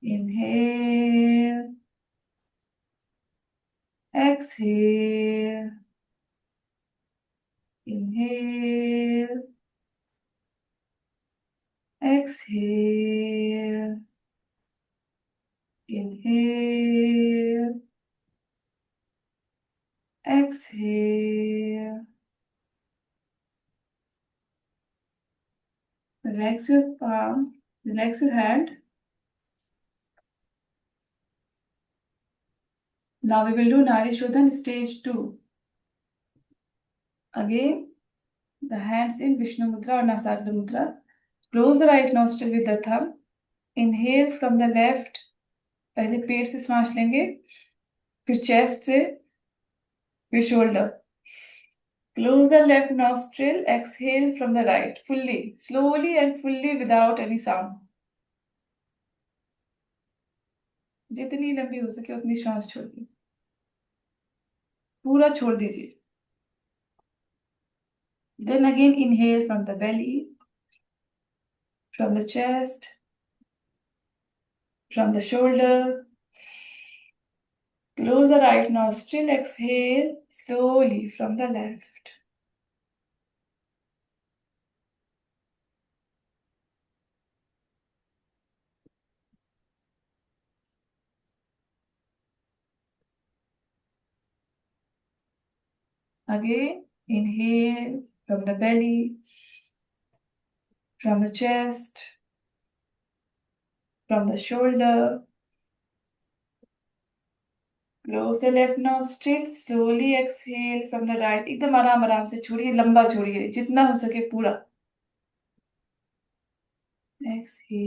Inhale, exhale, inhale, exhale, inhale, exhale. Relax your palm, relax your hand. Now we will do Nari Shodhan stage 2. Again, the hands in Vishnu Mudra or Nasagna Mudra. Close the right nostril with the thumb. Inhale from the left. पहले पेट से सांस लेंगे, फिर chest से, फिर shoulder. Close the left nostril. Exhale from the right. Fully, slowly and fully without any sound. जितनी लंबी हो सके उतनी सांस छोड़िए. पूरा छोड़ दीजिए. Then again inhale from the belly, from the chest, from the shoulder. Close the right nostril. Exhale slowly from the left. Again, inhale from the belly, from the chest, from the shoulder. Close the left nostril. Slowly exhale from the right. एकदम आराम आराम से छोड़िए, लंबा छोड़िए, जितना हो सके पूरा. Exhale.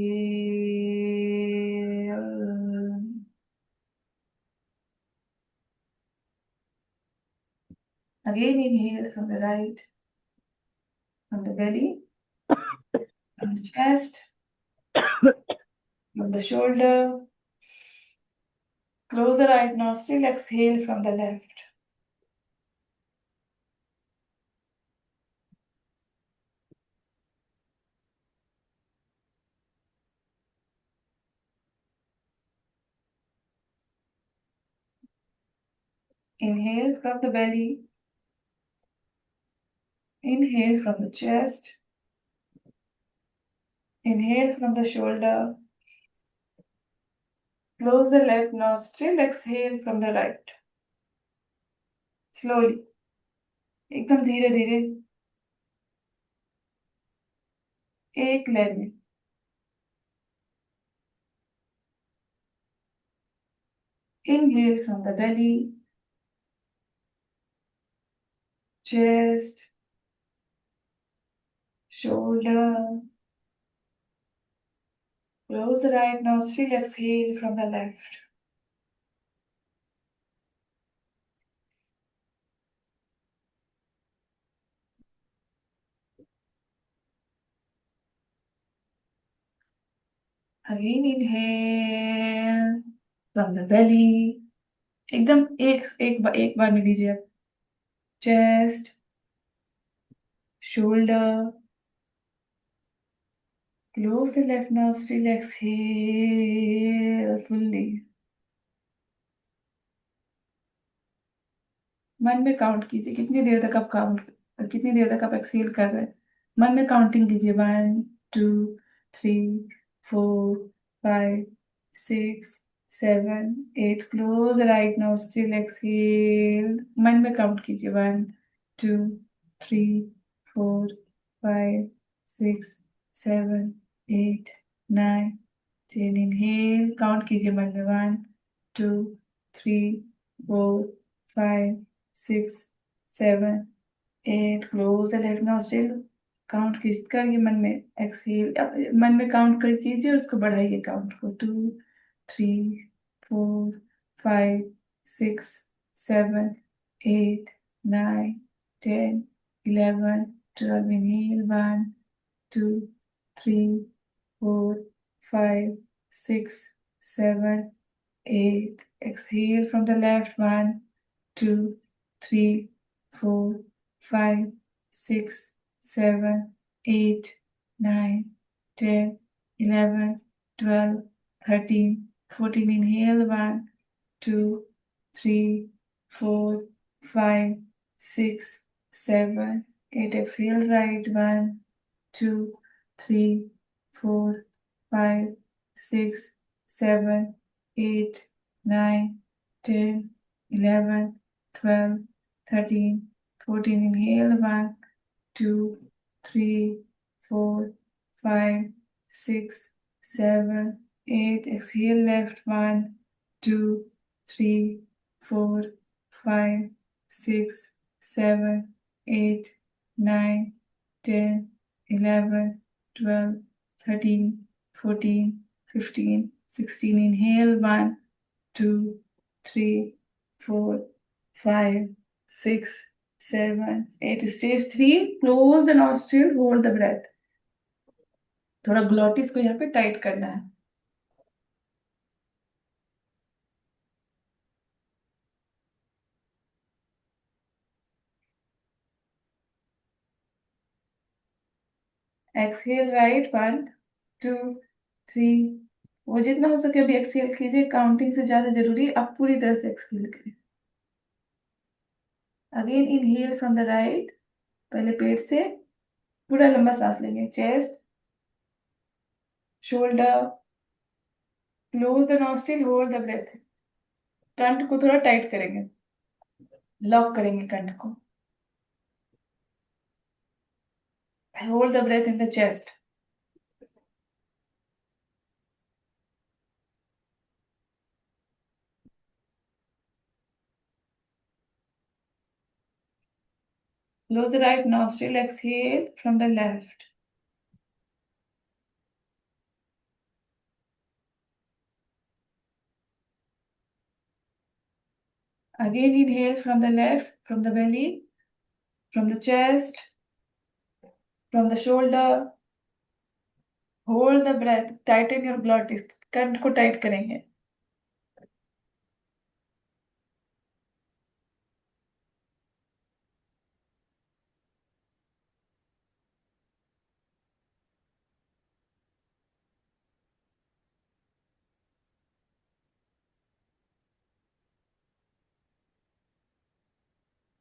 Again, inhale from the right, from the belly, from the chest, from the shoulder. Close the right nostril. Exhale from the left. Inhale from the belly. Inhale from the chest. Inhale from the shoulder. Close the left nostril. Exhale from the right. Slowly. एकदम धीरे धीरे. एक लहर में. Inhale from the belly, chest, shoulder. Close the right nostril. Exhale from the left. Again inhale from the belly. एकदम एक बार में लीजिए आप. Chest, shoulder. Close the left nostril. Exhale fully. मन में काउंट कीजिए कितनी देर तक आप कितनी देर तक आप एक्सेल कर रहे हैं. मन में काउंटिंग कीजिए. 1 2 3 4 5 6 7 8. Close right nostril. एक्सेल. मन में काउंट कीजिए. 1 2 3 4 5 6 7 8 9 10. इनहेल. काउंट कीजिए मन में. 1 2 3 4 5 6 7 8. Close the left nostril. Count करिए मन में. एक्सेल. मन में काउंट कर कीजिए और उसको बढ़ाइए काउंट को. 2 3 4 5 6 7 8 9 10 11 12. Inhale. 1 2 3 4 5 6 7 8. Exhale from the left. 1 2 3 4 5 6 7 8 9 10 11 12 13 14 inhale, 1, 2, 3, 4, 5, 6, 7, 8. Exhale, right, 1, 2, 3, 4, 5, 6, 7, 8, 9, 10, 11, 12, 13, 14. Inhale, 1, 2, 3, 4, 5, 6, 7, 8. Exhale, left, 1, 2, 3, 4, 5, 6, 7, 8, 9, 10, 11, 12, 13, 14, 15, 16. Inhale, 1, 2, 3, 4, 5, 6, 7, 8. Stage 3, close the nostril, hold the breath. थोड़ा ग्लोटिस को यहाँ पे टाइट करना है. Exhale right, 1, 2, 3. वो जितना हो सके अभी एक्सहेल कीजिए, काउंटिंग से ज्यादा जरूरी है, आप पूरी तरह से एक्सहेल करें. Again inhale from the right, पहले पेट से पूरा लंबा सांस लेंगे. Chest, shoulder, close the nostril, hold the breath. कंठ को थोड़ा टाइट करेंगे, लॉक करेंगे कंठ को. Hold the breath in the chest. Close the right nostril, exhale from the left. Again inhale from the left, from the belly, from the chest, from the shoulder. Hold the breath, tighten your glottis. कंठ को tight करेंगे.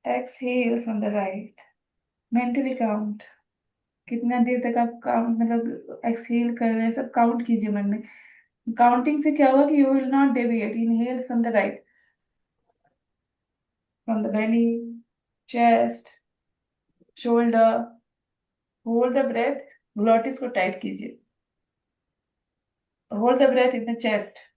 Exhale from the right. Mentally count. कितना देर तक आप count मतलब exhale कर रहे हैं सब काउंट कीजिए मन में. काउंटिंग से क्या होगा कि you will not deviate. Inhale from the right, from the belly, chest, shoulder. Hold the breath, glottis को टाइट कीजिए. Hold the breath in the chest.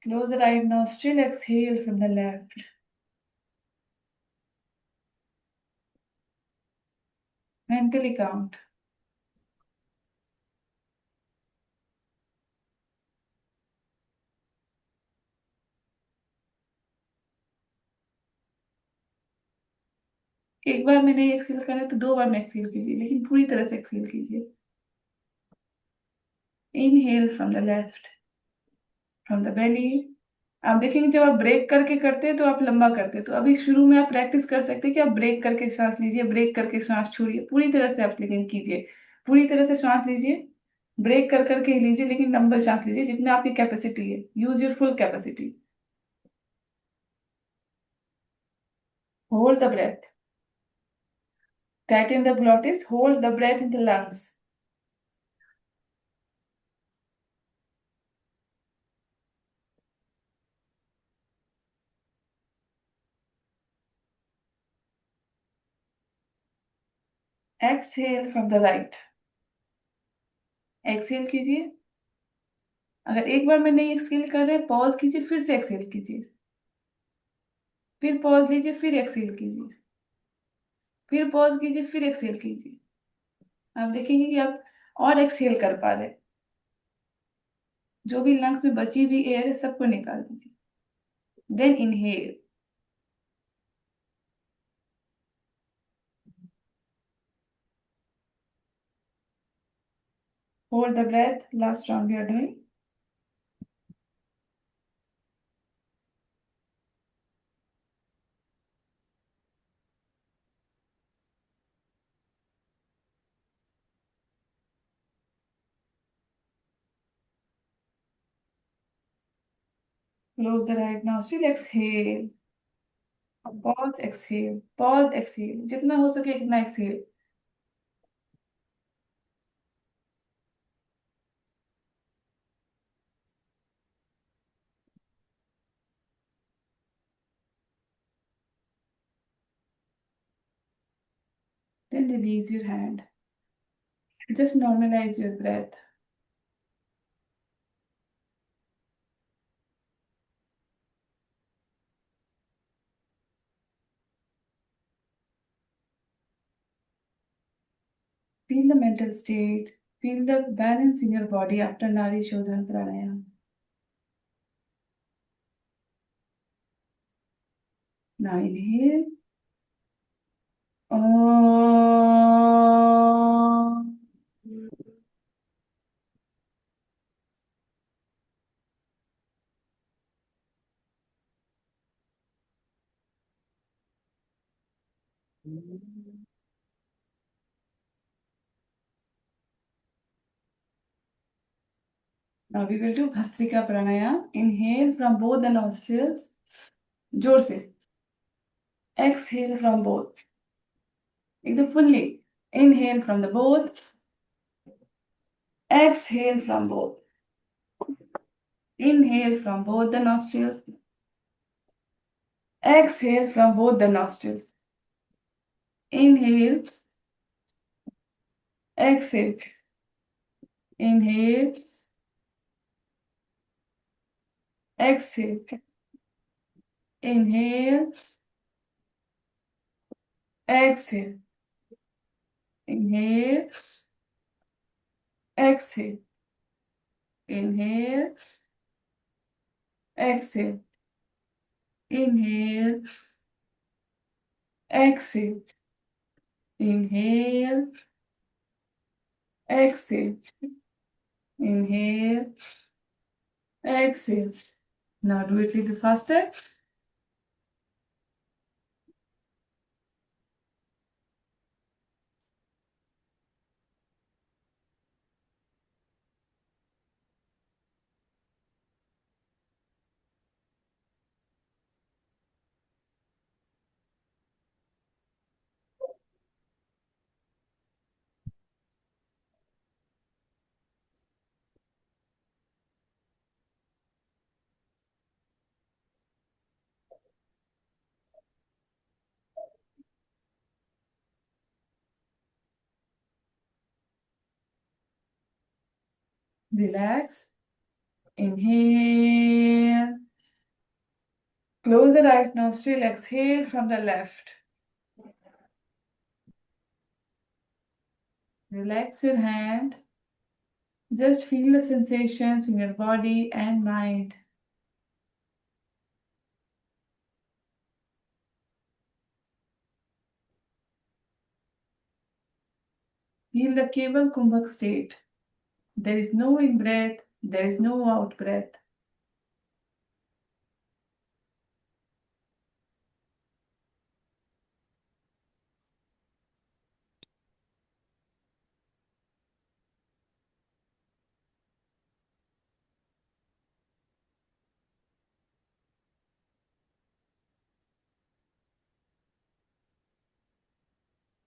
Close the right nostril, exhale from the left. Mentally count. एक बार में नहीं Excel करें तो दो बार में Excel कीजिए, लेकिन पूरी तरह से एक्सेल कीजिए. Inhale from the left, from the बेली. आप देखेंगे जब आप ब्रेक करके करते हैं तो आप लंबा करते हैं, तो अभी शुरू में आप प्रैक्टिस कर सकते हैं कि आप ब्रेक करके सांस लीजिए, ब्रेक करके सांस छोड़िए. पूरी तरह से आप लेकिन कीजिए, पूरी तरह से सांस लीजिए. ब्रेक कर करके ही लीजिए, लेकिन लंबा सांस लीजिए जितना आपकी कैपेसिटी है. Use your full capacity. Hold the breath, tighten the glottis, hold the breath in the lungs. Exhale from the right. Exhale कीजिए. अगर एक बार में नहीं एक्सेल कर रहे, पॉज कीजिए, फिर से एक्सेल कीजिए. फिर पॉज लीजिए, फिर एक्सेल कीजिए. फिर पॉज कीजिए, फिर एक्सेल कीजिए. आप देखेंगे कि आप और एक्सेल कर पा रहे हैं. जो भी लंग्स में बची हुई एयर है सबको निकाल दीजिए. Then inhale. Hold the breath, last round we are doing. Close the right nostril, exhale. Pause, exhale. Pause, exhale. जितना हो सके उतना exhale. Then release your hand. Just normalize your breath. Feel the mental state. Feel the balance in your body after Nari Shodhan Pranayama. Now inhale. Om. Now we will do Bhastrika Pranayama. Inhale from both the nostrils. जोर से. Exhale from both. एकदम fully. Inhale from the both. Exhale from both. Inhale from both the nostrils. Exhale from both the nostrils. Inhale. Exhale. Inhale. Exhale. Inhale. Exhale. Inhale. Exhale. Inhale. Exhale. Inhale. Exhale. Inhale. Exhale. Inhale. Exhale. Now do it a little faster. Relax. Inhale. Close the right nostril. Exhale from the left. Relax your hand. Just feel the sensations in your body and mind. Feel the Keval Kumbhak state. There is no in breath, there is no out breath.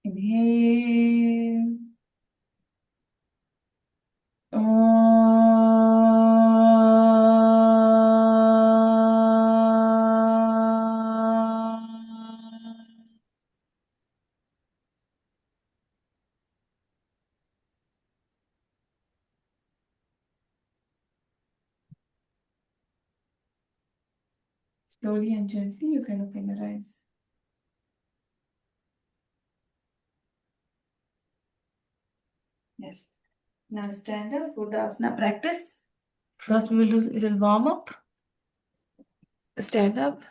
Inhale. Slowly and gently, you can open your eyes. Yes. Now stand up for the asana practice. First, we will do a little warm up. Stand up.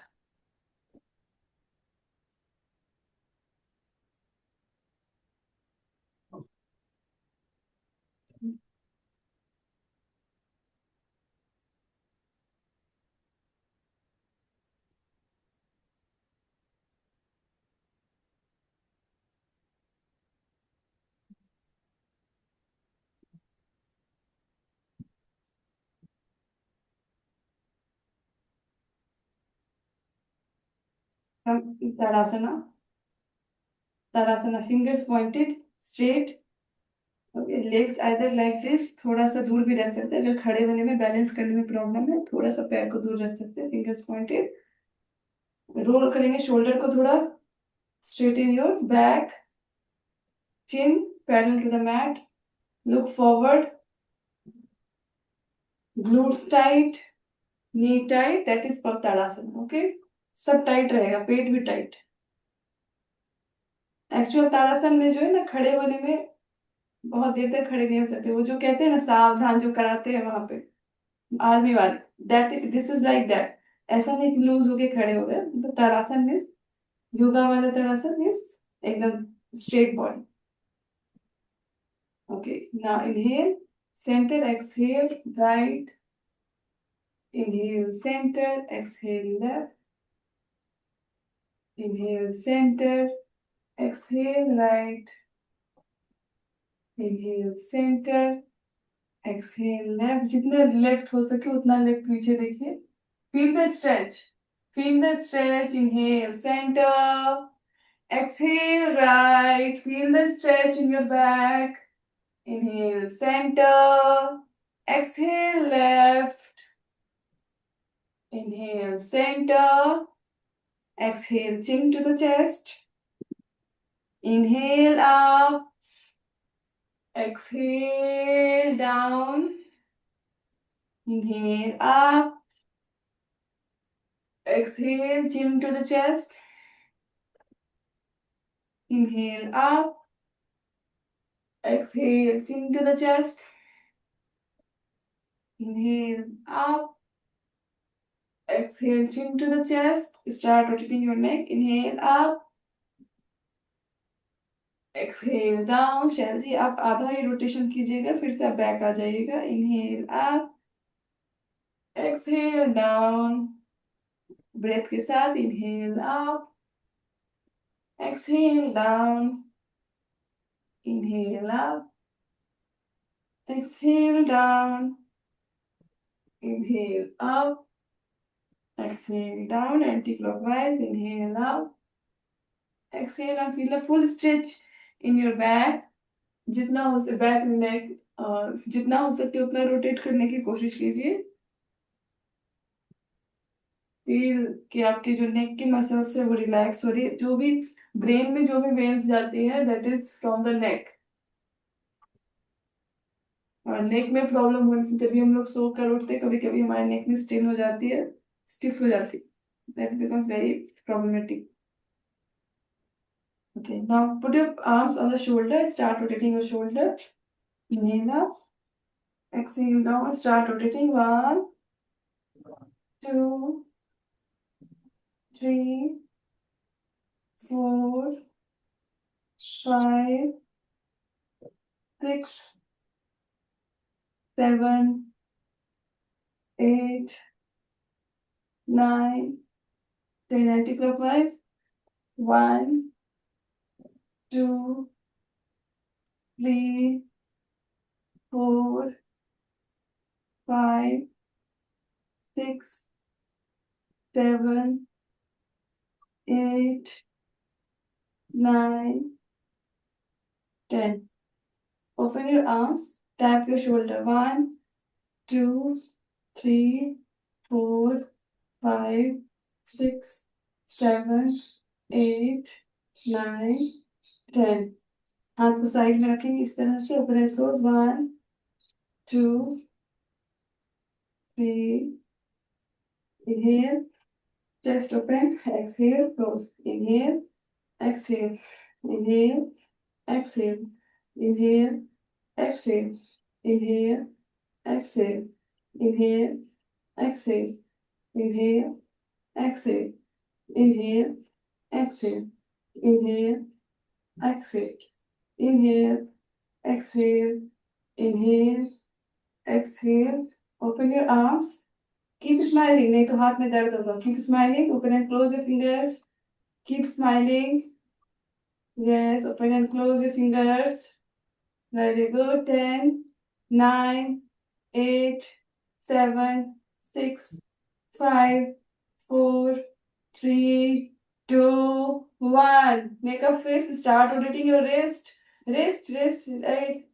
Tadasana. Tadasana, fingers pointed straight. Okay, legs either like this, थोड़ा सा दूर भी रख सकते हैं अगर खड़े होने में बैलेंस करने में प्रॉब्लम है, थोड़ा सा पैर को दूर रख सकते हैं, फिंगर्स पॉइंटेड. रोल करेंगे शोल्डर को थोड़ा, straighten your back, chin parallel to the mat, look forward, glutes tight, knee tight, that is called Tadasana. Okay, सब टाइट रहेगा, पेट भी टाइट. एक्चुअल ताड़ासन में जो है ना, खड़े होने में बहुत देर तक खड़े नहीं हो सकते. वो जो कहते हैं ना सावधान, जो कराते हैं वहां पे आर्मी वाले, that this is like that. ऐसा नहीं कि लूज होके खड़े हो गए. तो ताड़ासन मीन्स, योगा वाला ताड़ासन मीन्स एकदम straight body. Okay, now inhale center, exhale right, inhale center, exhale left, inhale center, exhale right, inhale center, exhale left. जितने लेफ्ट हो सके उतना लेफ्ट पीछे देखिए. Feel the stretch. Feel the stretch. Inhale, center. Exhale, right. Feel the stretch in your back. Inhale, center. Exhale, left. Inhale, center. Exhale, chin to the chest. Inhale up. Exhale down. Inhale up. Exhale, chin to the chest. Inhale up. Exhale, chin to the chest. Inhale up. Exhale, chin to the chest. Start rotating your neck. Inhale up. Exhale down. शैल जी, आप आधा ही rotation कीजिएगा, फिर से आप back आ जाइएगा. Inhale up. Exhale down. Breath के साथ. Inhale up. Exhale down. Inhale up. Exhale down. Inhale up. Exhale down. Anti-clockwise. Inhale up. Exhale and feel a full stretch in your back. जितना हो सके बैक नेक, जितना हो सके उतना rotate करने की कोशिश कीजिए. फील कि आपके जो नेक की मसल्स है वो रिलैक्स हो रही है. जो भी ब्रेन में जो भी वेन्स जाती है, that is from the neck. और नेक में प्रॉब्लम होने से जब भी हम लोग सो कर उठते हैं, कभी कभी हमारे नेक में स्ट्रेन हो जाती है, स्टिफ हो जाती है. That becomes very problematic. Okay, now put your arms on the shoulder. Start rotating your shoulder. Inhale up. Exhale down. Start rotating. 1, 2, 3, 4, 5, 6, 7, 8, 9, 10. Anti-clockwise. 1, 2, 3, 4, 5, 6, 7, 8, 9, 10. Open your arms. Tap your shoulder. 1, 2, 3, 4, 5, 6, 7, 8, 9, 10. हाथ को side में रखेंगे इस तरह से. Open and close. 1, 2, 3. Inhale. Chest open. Exhale. Close. Inhale. Exhale. Inhale. Exhale. Inhale. Exhale. Inhale. Exhale. Inhale. Exhale. Inhale. Exhale. Inhale. Exhale. Inhale. Exhale. Inhale. Exhale. Inhale. Exhale. Open your arms. Keep smiling. नहीं तो हाथ में दर्द होगा. Keep smiling. Open and close your fingers. Keep smiling. Yes. Open and close your fingers. Very good. 10, 9, 8, 7, 6, 5, 4, 3, 2, 1. Make a fist. Start rotating your wrist. Wrist. Hey,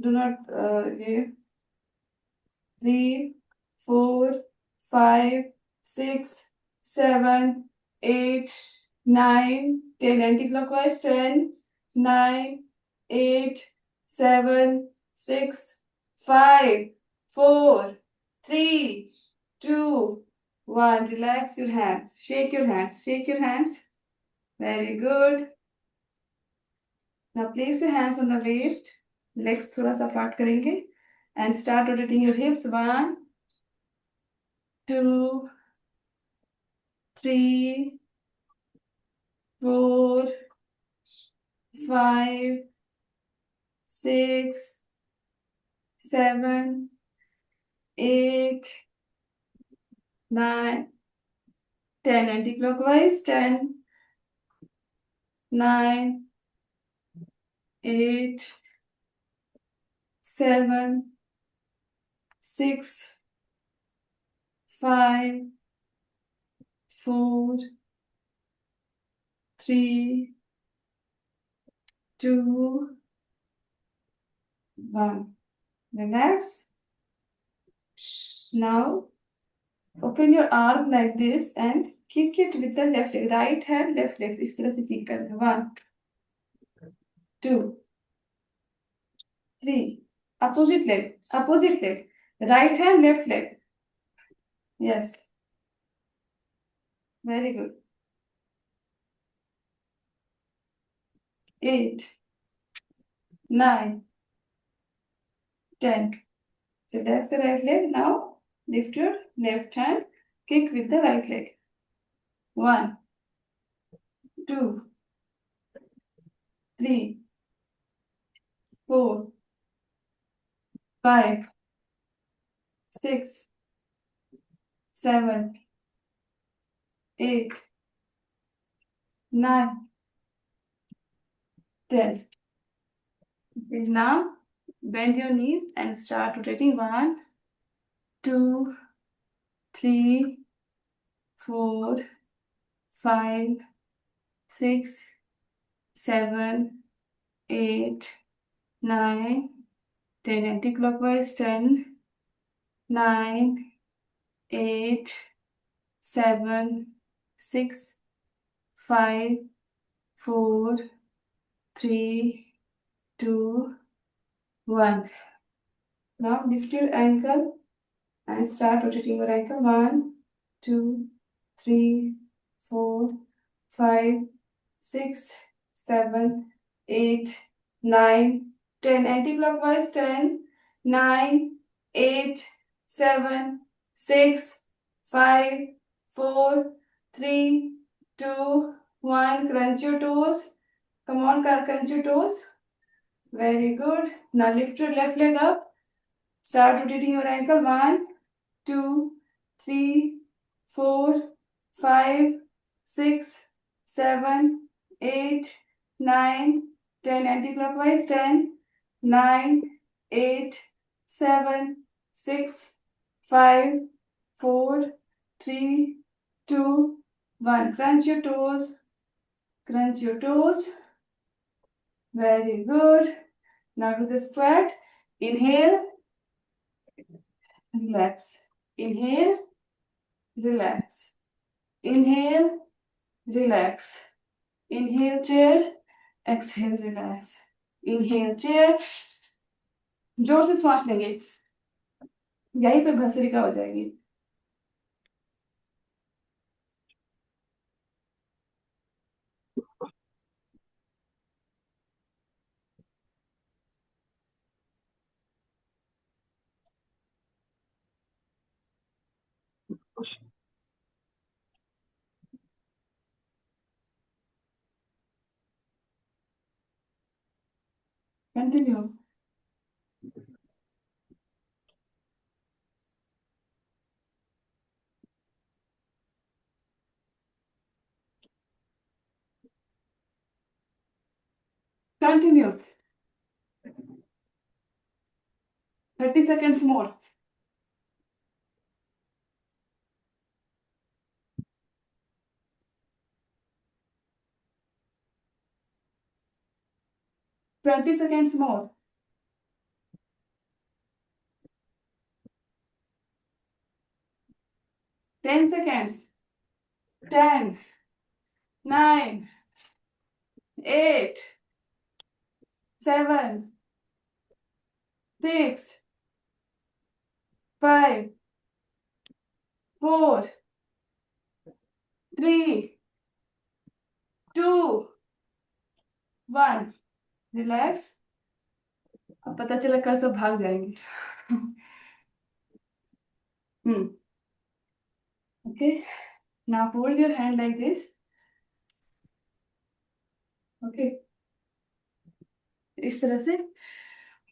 do not. Okay. 3, 4, 5, 6, 7, 8, 9, 10. Anti-clockwise. 10, 9, 8, 7, 6, 5, 4, 3, 2, 1. Relax your hand. Shake your hands. Shake your hands. Very good. Now place your hands on the waist. Legs थोड़ा सा apart करेंगे. And start rotating your hips. 1, 2, 3, 4, 5, 6, 7, 8, 9, 10. Anti-clockwise. 10, 9, 8, 7, 6, 5, 4, 3, 2, 1. Relax. Now open your arm like this and kick it with the left leg. Right hand, left leg. इस तरह से kick करना. 1, 2, 3. Opposite leg. Opposite leg. Right hand, left leg. Yes. Very good. 8, 9, 10. So that's the right leg. Now lift your left hand. Kick with the right leg. 1, 2, 3, 4, 5, 6, 7, 8, 9, 10. Okay, now bend your knees and start rotating. 1, 2, 3, 4, 5, 6, 7, 8, 9, 10. Anti-clockwise. 10, 9, 8, 7, 6, 5, 4, 3, 2, 1. Now lift your ankle and start rotating your ankle. 1, 2, 3, 4, 5, 6, 7, 8, 9, 10. Anti-clockwise. 10, 9, 8, 7, 6, 5, 4, 3, 2, 1. Crunch your toes. Come on, crunch your toes. Very good. Now lift your left leg up. Start rotating your ankle. 1, 2, 3, 4, 5, 6, 7, 8, 9, 10. Anti-clockwise. 10, 9, 8, 7, 6, 5, 4, 3, 2, 1. Crunch your toes. Crunch your toes. Very good. Now do the squat. Inhale, relax. Inhale, relax. Inhale, relax. Inhale, chair. Exhale, relax. Inhale, chair. जोर से श्वास लेंगे. यहीं पे भस्त्रिका हो जाएगी. Continue. Continue. 30 seconds more. 20 seconds more. 10 seconds. 10, 9, 8, 7, 6, 5, 4, 3, 2, 1. Relax. अब पता चला कल सब भाग जाएंगे. Okay. Now hold your hand like this. Okay. इस तरह से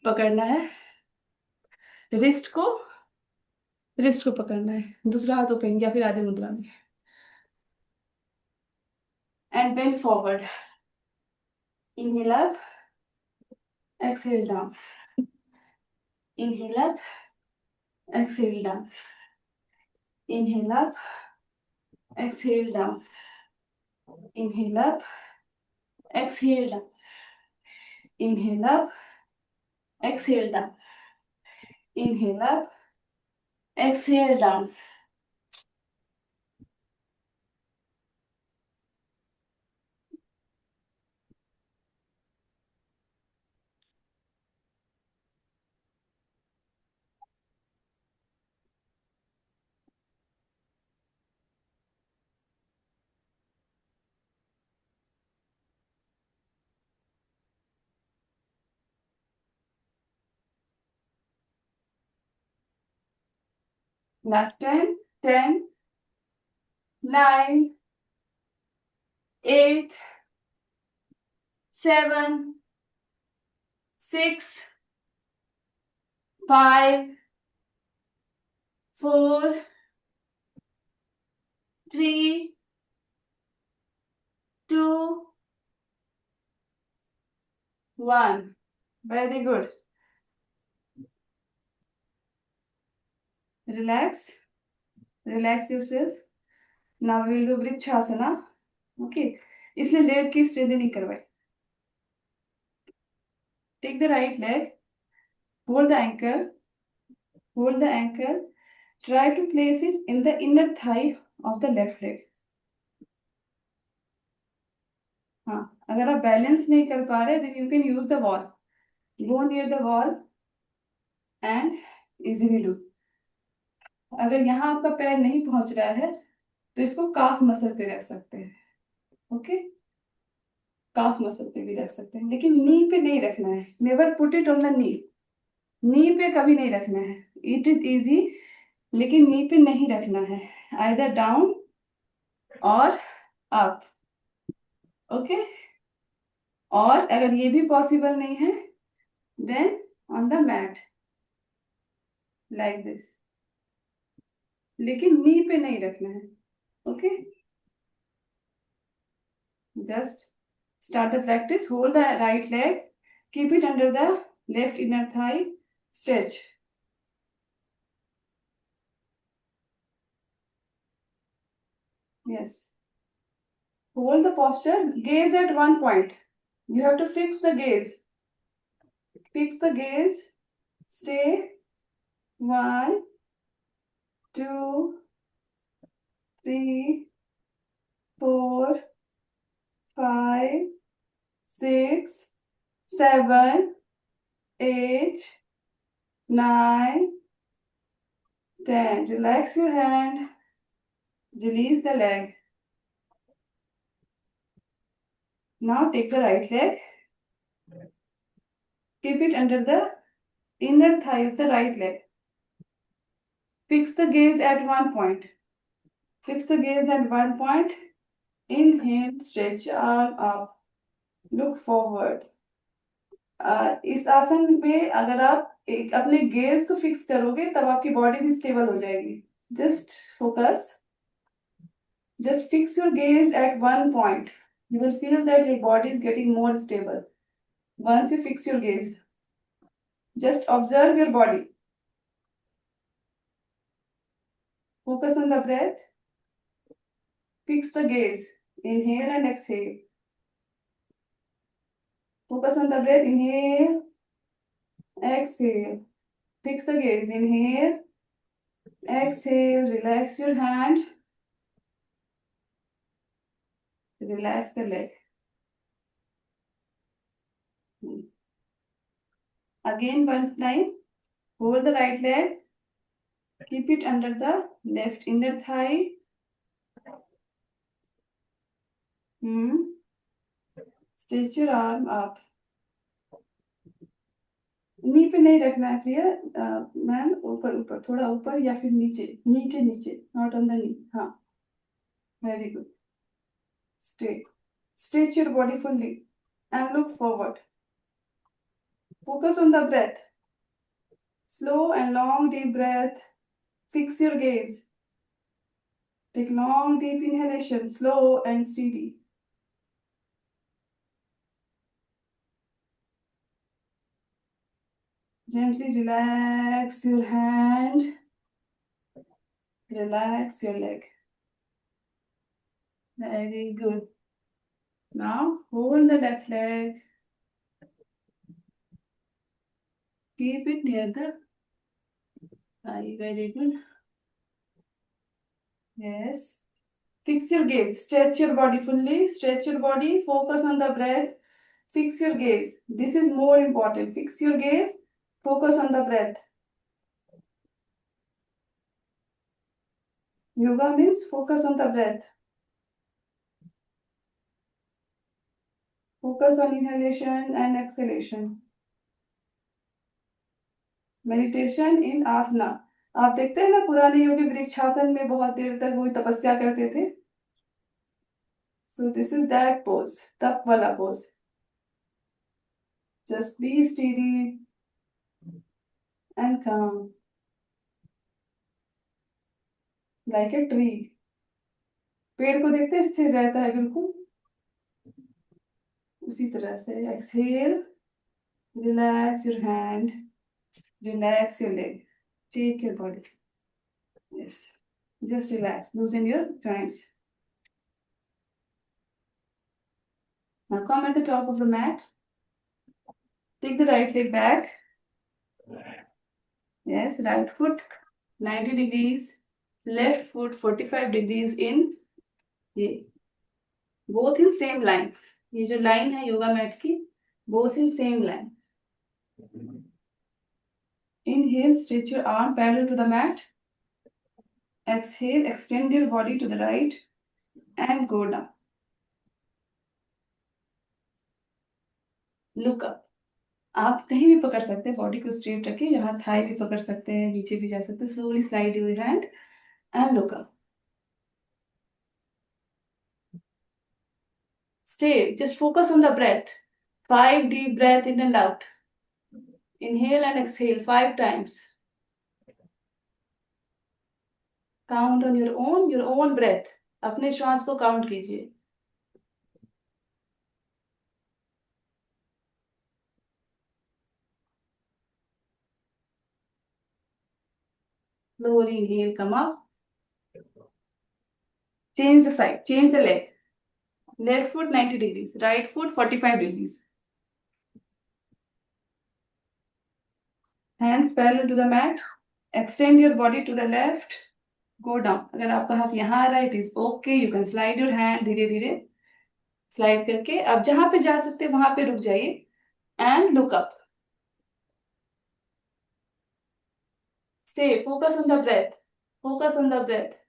पकड़ना है. रिस्ट को पकड़ना है. दूसरा हाथ ओपन या फिर आधे मुद्रा में. And bend forward. Inhale up. Exhale down. Inhale up. Exhale down. Inhale up. Exhale down. Inhale up. Exhale down. Inhale up. Exhale down. Inhale up. Exhale down. Last time. 10, 9, 8, 7, 6, 5, 4, 3, 2, 1. Very good. Relax. Relax yourself. Now we will do Vrikshasana. Okay. इसलिए leg की stretching नहीं करवाई. Take the right leg. Hold the ankle. Hold the ankle. Try to place it in the inner thigh of the left leg. हाँ, अगर आप balance नहीं कर पा रहे then you can use the wall. Go near the wall and easily do. अगर यहाँ आपका पैर नहीं पहुंच रहा है तो इसको काफ मसल पे रख सकते हैं. ओके. काफ मसल पे भी रख सकते हैं लेकिन नी पे नहीं रखना है. Never put it on the knee. Knee पे कभी नहीं रखना है. इट इज इजी लेकिन नी पे नहीं रखना है. आइदर डाउन और अप. ओके. और अगर ये भी पॉसिबल नहीं है then on the mat like this. लेकिन नी पे नहीं रखना है. Okay. Just start the practice. Hold the right leg. Keep it under the left inner thigh. Stretch. Yes. Hold the posture. Gaze at one point. You have to fix the gaze. Fix the gaze. Stay. 1, 2, 3, 4, 5, 6, 7, 8, 9, 10. Relax your hand. Release the leg. Now take the right leg. Keep it under the inner thigh of the right leg. Fix the gaze at one point. Fix the gaze at one point. Inhale, stretch arm up. Look forward. इस आसन में अगर आप अपने gauge को fix करोगे तब आपकी बॉडी भी स्टेबल हो जाएगी. Just focus. Just fix your gaze at one point. You will feel that your body is getting more stable. Once you fix your gaze, just observe your body. Focus on the breath. Fix the gaze. Inhale and exhale. Focus on the breath. Inhale, exhale. Fix the gaze. Inhale, exhale. Relax your hand. Relax the leg. Again, one time. Hold the right leg. Keep it under the left inner thigh. Stretch your arm up. नी पे नहीं रखना है प्रिया ma'am, ऊपर ऊपर, थोड़ा ऊपर या फिर नीचे, नी के नीचे, नॉट ऑन द नी. हाँ, very good. Stay. Stretch your body fully and look forward. Focus on the breath. Slow and long deep breath. Fix your gaze. Take long deep inhalation, slow and steady. Gently relax your hand. Relax your leg. Very good. Now hold the left leg. Keep it near the thigh. Very good. Yes. Fix your gaze. Stretch your body fully. Stretch your body. Focus on the breath. Fix your gaze. This is more important. Fix your gaze. Focus on the breath. Yoga means focus on the breath. Focus on inhalation and exhalation. Meditation in asana. आप देखते हैं ना पुराने योगी वृक्षासन में बहुत देर तक वो तपस्या करते थे. So this is that pose, तप वाला pose. Just be steady and काम लाइक ए ट्री. पेड़ को देखते हैं स्थिर रहता है बिल्कुल, उसी तरह से. Exhale, relax your hand, relax your leg, take your body. Yes, just relax, loosen your joints. Now come at the top of the mat. Take the right leg back. Yes, right foot 90 degrees, left foot 45 degrees in. ये both in same line. ये जो line है yoga mat की, both in same line. Inhale, stretch your arm parallel to the mat. Exhale, extend your body to the right and go down. Look up. आप कहीं भी पकड़ सकते हैं, बॉडी को स्ट्रेट रखें. यहाँ थाई भी पकड़ सकते हैं, नीचे भी जा सकते हैं. Slowly slide your hand and look up. Stay. Just focus on the breath. 5 deep breath in and out. Inhale and exhale 5 times. Count on your own breath. अपने श्वास को काउंट कीजिए. Slowly inhale, come up. Change the side, change the leg. Left foot 90 degrees, right foot 45 degrees. Hands parallel to the mat. Extend your body to the left. Go down. अगर आपका हाथ यहाँ आ रहा है, it is okay. You can slide your hand. धीरे धीरे slide करके आप जहां पे जा सकते हैं वहां पे रुक जाइए. And look up. Stay. Focus on the breath. Focus on the breath.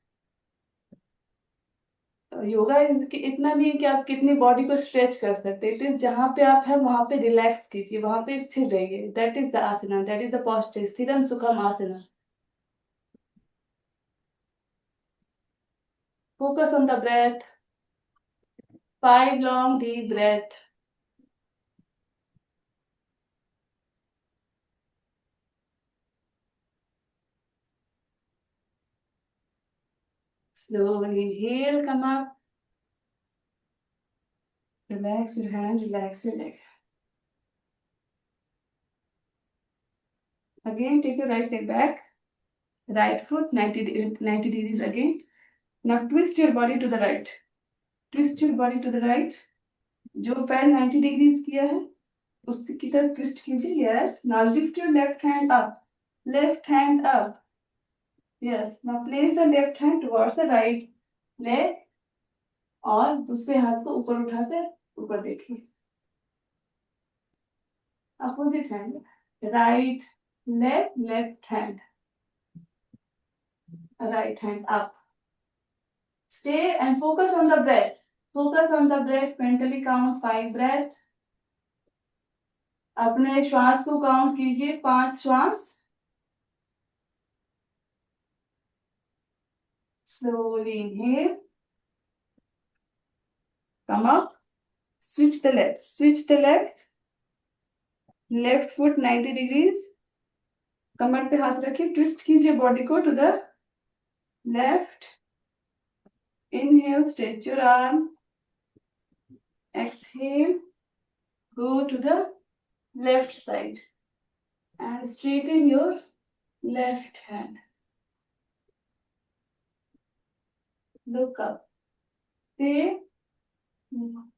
Yoga इतना नहीं है कि आप कितनी बॉडी को स्ट्रेच कर सकते हैं. इट इज जहां पे आप हैं वहां पे रिलैक्स कीजिए, वहां पे स्थिर रहिए. That is the asana, that is the posture. स्थिरम सुखम आसना. Focus on the breath. 5 long deep breath. Slowly inhale, come up. Relax your hand, relax your leg. Again, take your right leg back. Right foot 90 degrees again. Now twist your body to the right. Twist your body to the right. जो पैर 90 degrees किया है उसकी तरफ twist कीजिए, yes. Now lift your left hand up, left hand up, yes. Now place the left hand towards the right leg, और दूसरे हाथ को ऊपर उठाकर ऊपर देखिए। Opposite hand, right leg, left hand, right hand up. Stay and focus on the breath. Focus on the breath. Mentally count 5 breath. अपने श्वास को काउंट कीजिए, 5 श्वास। Slowly inhale. Come up. Switch the leg. Switch the leg. Left foot 90 degrees. कमर पे हाथ रखिए, twist कीजिए body को to the left. Inhale, stretch your arm. Exhale, go to the left side and straighten your left hand. Look up. Stay.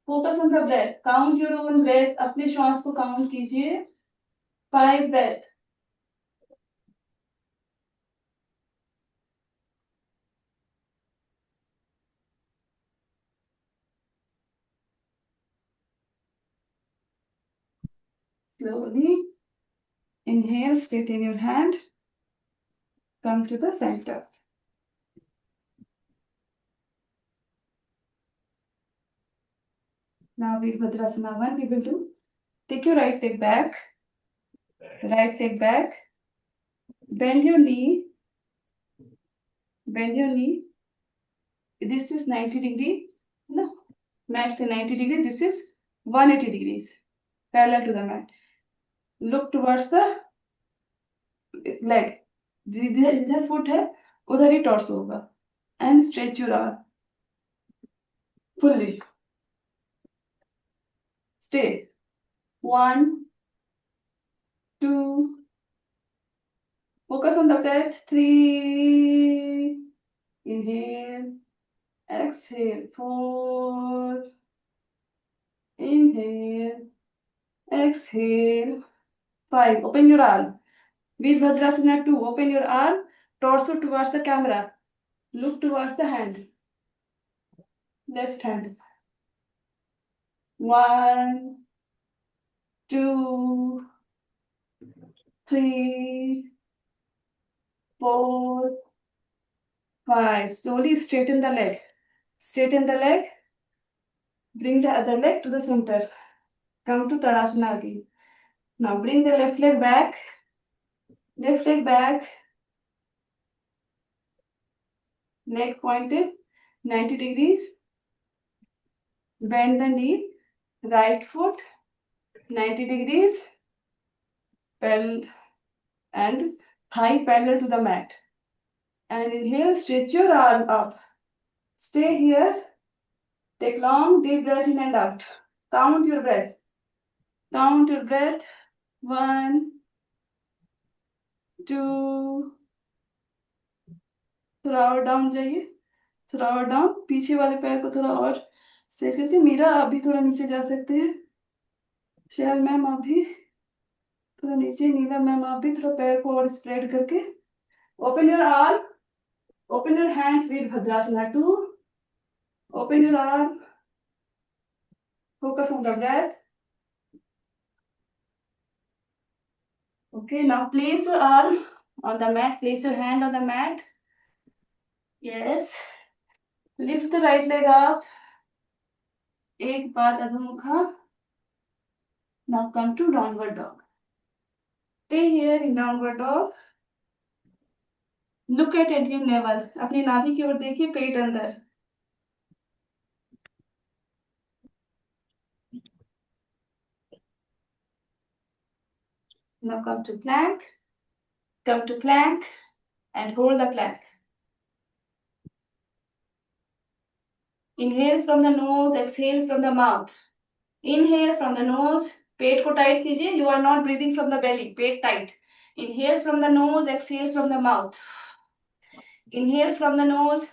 Focus on the breath. Count your own breath. अपने श्वास को count कीजिए, 5 breath. Slowly inhale, straighten your hand, come to the center. Now Virabhadrasana 1 we will do. Take your right leg back, bend your knee, bend your knee. This is 90 degree, no, mat say 90 degree, this is 180 degrees, parallel to the mat. Look towards the leg. जिधर foot है उधर ही torso होगा, and stretch your arm fully. Stay. 1, 2. Focus on the breath. 3. Inhale. Exhale. 4. Inhale. Exhale. 5. Open your arm. Virabhadrasana 2. Open your arm. Torso towards the camera. Look towards the hand. Left hand. 1, 2, 3, 4, 5. Slowly straighten the leg. Straighten the leg. Bring the other leg to the center. Come to Tadasana again. Now bring the left leg back. Left leg back. Leg pointed 90 degrees. Bend the knee. Right foot 90 degrees. And thigh parallel to the mat. And inhale, stretch your arm up. Stay here. Take long, deep breath in and out. Count your breath. Count your breath. 1, 2. थोड़ा और down जाइए, थोड़ा और down. पीछे वाले पैर को थोड़ा और स्ट्रेच करके। मीरा आप भी थोड़ा नीचे जा सकते हैं। शैल मैम आप भी थोड़ा नीचे। नीला मैम आप भी थोड़ा पैर को और स्प्रेड करके। Open your arm, open your hands. Virabhadrasana 2. Open your arm, focus on the breath. Okay, now place your arm on the mat. Place your hand on the mat. Yes. Lift the right leg up. एक बार अधोमुखा. Now come to downward dog. Stay here in downward dog. Look at ilium level. अपनी नाभि की ओर देखिए, पेट अंदर. Now come to plank. Come to plank and hold the plank. Inhale from the nose, exhale from the mouth. Inhale from the nose. पेट को tight कीजिए. You are not breathing from the belly. Pet tight. Inhale from the nose, exhale from the mouth. Inhale from the nose,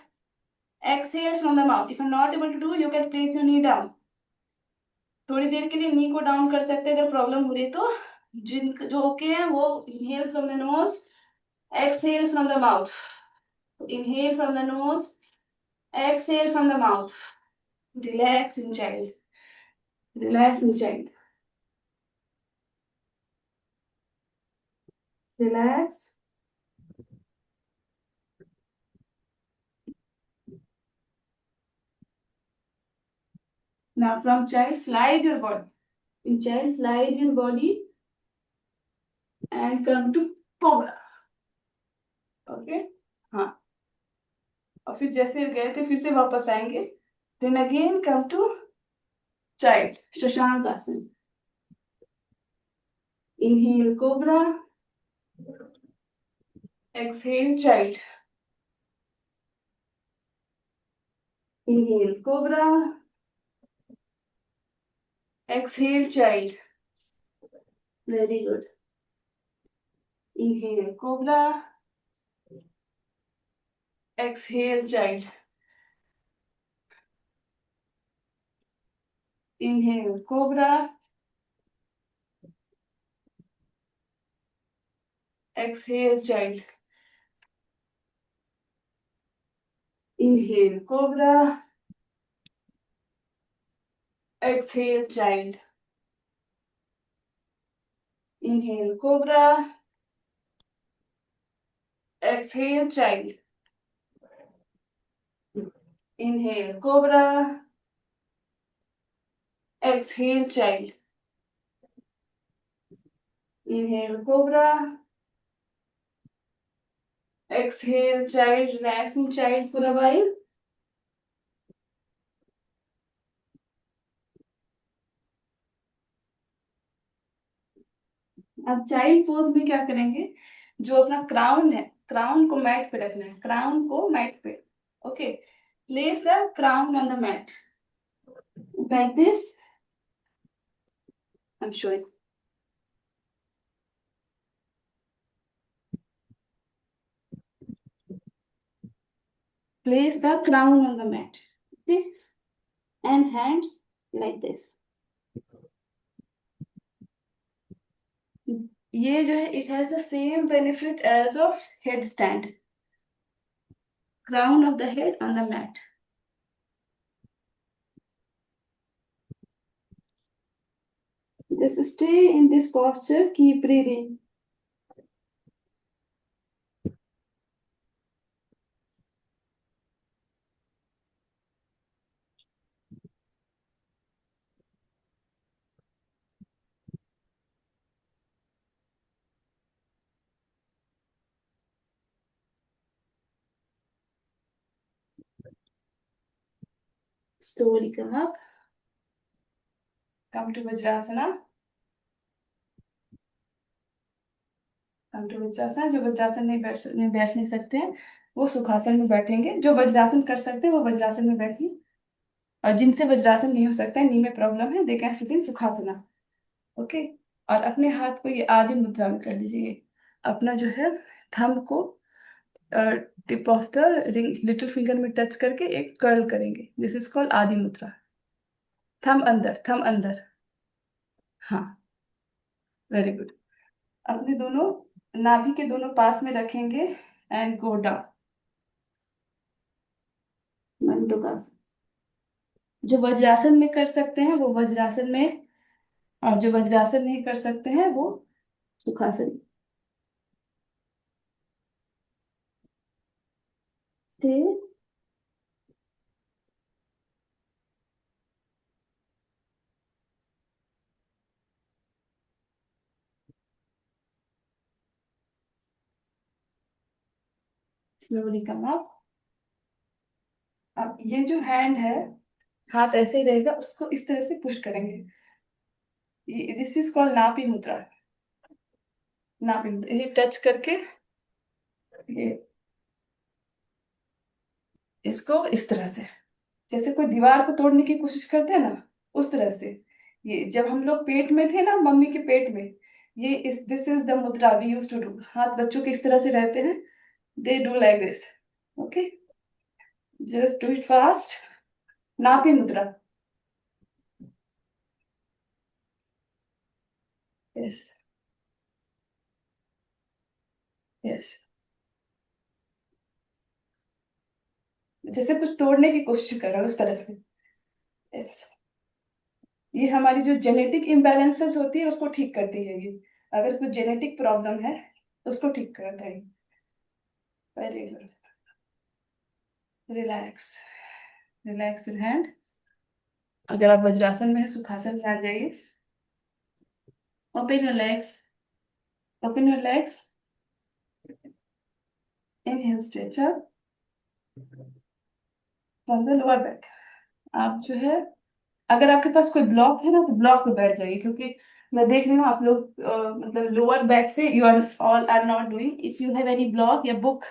exhale from the mouth. If you're not able to do, you can place your knee down. थोड़ी देर के लिए नी को down कर सकते हैं अगर problem हो रही है तो। जिन जो ओके है वो inhale from the nose, exhale from the mouth. Inhale from the nose, exhale from the mouth. Relax in child, relax in child, relax. Now from child, slide your body. In child, slide your body and come to cobra. Okay? हाँ, और फिर जैसे गए थे फिर से वापस आएंगे। Then again come to child, Shashank आसन। Inhale cobra, exhale child. Inhale cobra, exhale child. Very good. Inhale cobra, exhale child. Inhale cobra, exhale child. Inhale cobra, exhale child. Inhale cobra, exhale child. Inhale cobra, exhale child. Inhale cobra, exhale child. Relaxing child for a while. अब child pose में क्या करेंगे, जो अपना crown है, crown को mat पे रखना है, क्राउन को मैट पे। Okay, place the crown on the mat like this. I am showing. Place the crown on the mat. Okay, and hands like this. ये जो है it has the same benefit as of headstand. Crown of the head on the mat. Just stay in this posture, keep breathing. Slowly come up. Come to Vajrasana. Come to Vajrasana. जो वज्रासन में बैठ नहीं सकते हैं वो सुखासन में बैठेंगे, जो वज्रासन कर सकते हैं वो वज्रासन में बैठिए, और जिनसे वज्रासन नहीं हो सकता है, नी में प्रॉब्लम है, they can sit in Sukhasana. Okay, और अपने हाथ को ये आदि मुद्रा में कर लीजिए। अपना जो है थंब को tip of the ring little finger में टच करके एक कर्ल करेंगे, दिस इज कॉल्ड आदि मुद्रा। थंब अंदर, थंब अंदर। हाँ, वेरी गुड। अपने दोनों नाभि के दोनों पास में रखेंगे एंड गो डाउन। मंडूकासन। जो वज्रासन में कर सकते हैं वो वज्रासन में, और जो वज्रासन नहीं कर सकते हैं वो सुखासन। स्टे। Slowly come up. अब ये जो हैंड है, हाथ ऐसे ही रहेगा, उसको इस तरह से पुश करेंगे। दिस इज कॉल्ड नापी मुद्रा। नापी मुद्रा, ये टच करके ये इसको इस तरह से, जैसे कोई दीवार को तोड़ने की कोशिश करते हैं ना, उस तरह से। ये जब हम लोग पेट में थे ना, मम्मी के पेट में, ये इस दिस इज द मुद्रा वी यूज टू डू। हाथ बच्चों के इस तरह से रहते हैं, they do like this. Okay, just do it fast. नापी मुद्रा। यस यस, जैसे कुछ तोड़ने की कोशिश कर रहा है उस तरह से। यस, ये हमारी जो जेनेटिक इम्बैलेंसेस होती है उसको ठीक करती है ये। अगर कुछ जेनेटिक प्रॉब्लम है तो उसको ठीक करता है। Very good. Relax, relax your hand. अगर आप वज्रासन में है सुखासन में आ जाइए। Open your legs, open your legs. Inhale stretch up from the lower back. आप जो है, अगर आपके पास कोई ब्लॉक है ना तो ब्लॉक पे बैठ जाइए, क्योंकि मैं देख रही हूँ आप लोग मतलब लोअर बैक से you are all are not doing. If you have any block या बुक,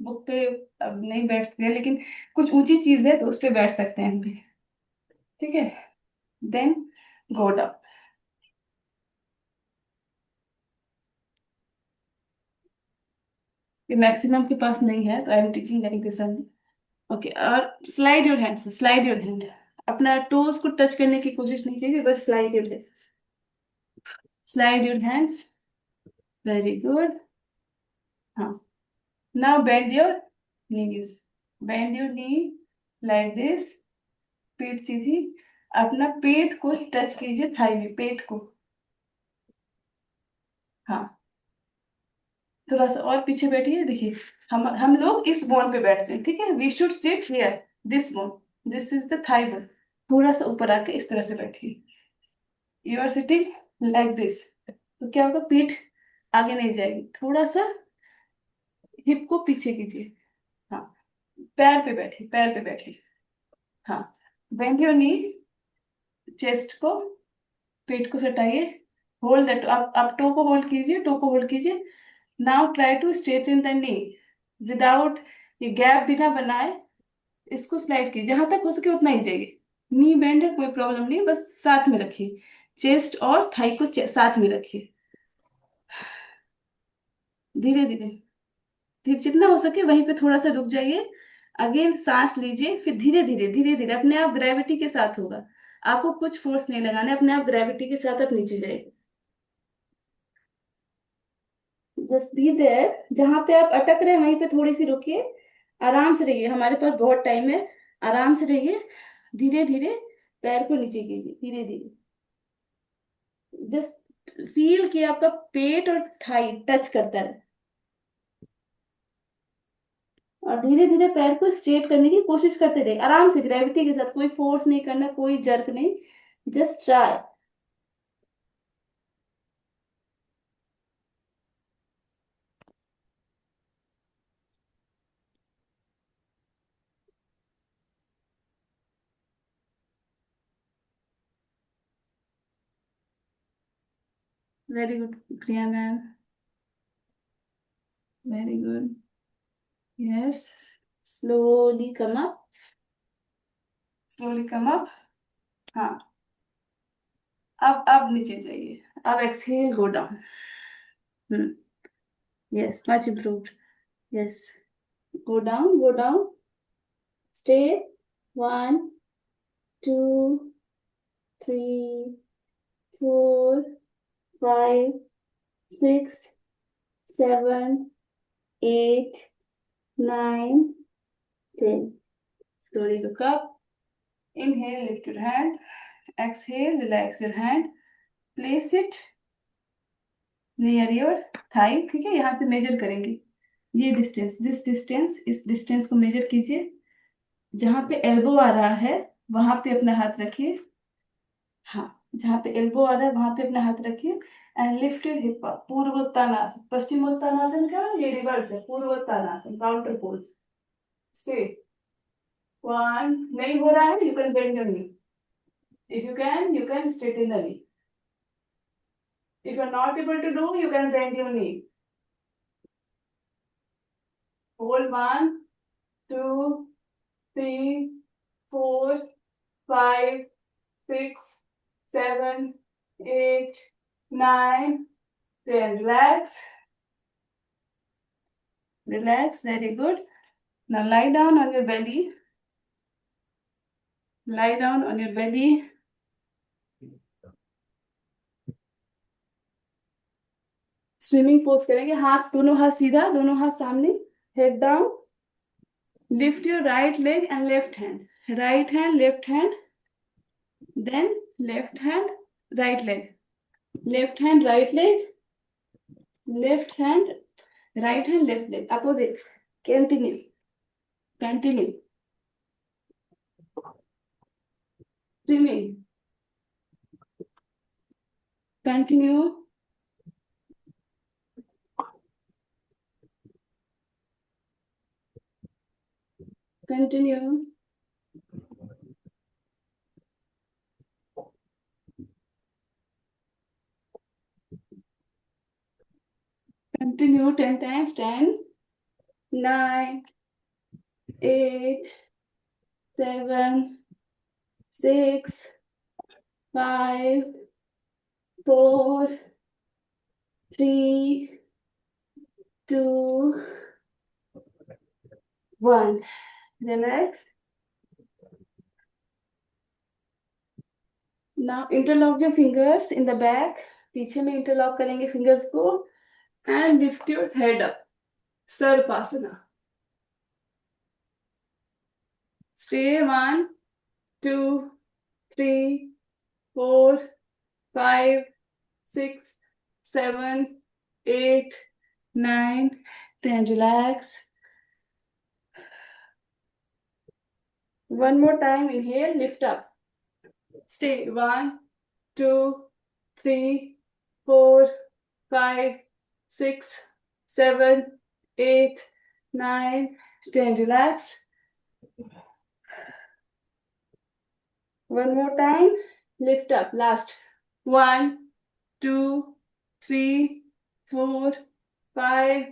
बुक पे अब नहीं बैठ सकते हैं, लेकिन कुछ ऊंची चीज है तो उस पे बैठ सकते हैं हम भी। ठीक है, देन गो डाउन। ये मैक्सिमम के पास नहीं है तो I am teaching like this. Okay, और slide your hand, slide your hand. अपना टोज को टच करने की कोशिश नहीं कीजिए, बस slide your hand, slide your hands. Very good. हाँ, now bend your knees, bend your knee like this. पीठ सीधी, अपना पेट को टच कीजिए, थाई में पेट को। हाँ, थोड़ा सा और पीछे बैठिए। देखिए, हम लोग इस बोन पे बैठते हैं, ठीक है। We should sit here, this bone, this is the thigh bone. थोड़ा सा ऊपर आके इस तरह से बैठिए। You are sitting like this, तो क्या होगा, पीठ आगे नहीं जाएगी। थोड़ा सा हिप को पीछे कीजिए। हाँ, पैर पे बैठिए, पैर पे बैठिए। हाँ, बेंड योर नी, चेस्ट को, पेट को सटाइए। होल्ड दैट, आप टो को होल्ड कीजिए, टो को होल्ड कीजिए। Now try to straighten the knee without, ये गैप बिना बनाए इसको स्लाइड कीजिए, जहां तक हो सके उतना ही जाइए। नी बेंड है कोई प्रॉब्लम नहीं, बस साथ में रखिए, चेस्ट और थाई को साथ में रखिए। धीरे धीरे, धीरे जितना हो सके वहीं पे थोड़ा सा रुक जाइए। अगेन सांस लीजिए, फिर धीरे धीरे धीरे धीरे अपने आप ग्रेविटी के साथ होगा। आपको कुछ फोर्स नहीं लगाना है, अपने आप ग्रेविटी के साथ आप नीचे जाइए। जस्ट बी देयर, जहां पे आप अटक रहे हैं वहीं पे थोड़ी सी रुकिए। आराम से रहिए, हमारे पास बहुत टाइम है। आराम से रहिए, धीरे धीरे पैर को नीचे कीजिए, धीरे धीरे। जस्ट फील कि आपका पेट और थाई टच करता है। और धीरे धीरे पैर को स्ट्रेट करने की कोशिश करते रहे, आराम से ग्रेविटी के साथ, कोई फोर्स नहीं करना, कोई जर्क नहीं। Just try. Very good Priya ma'am, very good. Yes, slowly come up, slowly come up. हाँ, अब नीचे जाइए। अब exhale, go down. Hmm, yes, much improved. Yes, go down, go down. Stay, 1 2 3 4 5 6 7 8 9 10। Slowly look up. Inhale, lift your hand. Exhale, relax your hand. Place it near your thigh, ठीक है। यहाँ से major करेंगे ये डिस्टेंस, दिस डिस्टेंस, इस distance को major कीजिए। जहां पे एल्बो आ रहा है वहां पे अपना हाथ रखिए। हाँ, जहाँ पे एल्बो आ रहा है वहां पे अपना हाथ रखिए। And lift your hip up, Purvottanasana. Paschimottanasana का ये रिवर्स है, पूर्वोत्तानासन, काउंटर पोज। स्टे, 1, नहीं हो रहा है, you can bend your knee. If you can straighten the knee. If you are not able to do, you can bend your knee. Hold, 1 2 3 4 5 6 7 8 9 10। Relax, relax, very good. Now lie down on your belly, lie down on your belly. Swimming pose करेंगे, हाथ दोनों हाथ सीधा, दोनों हाथ सामने, head down. Lift your right leg and left hand, right hand left hand, then left hand right leg, left hand right leg, left hand right hand left leg opposite. Continue, continue. Swimming, continue. Continue. Continue 10 times. 10, 9, 8, 7, 6, 5, 4, 3, 2, 1. Relax. Now interlock your fingers in the back. पीछे में interlock करेंगे fingers को and lift your head up. Sarvasana. Stay 1, 2, 3, 4, 5, 6, 7, 8, 9, 10. Relax. One more time. Inhale, lift up. Stay. 1, 2, 3, 4, 5, 6, 7, 8, 9, 10. Relax. One more time. Lift up. Last. 1, 2, 3, 4, 5,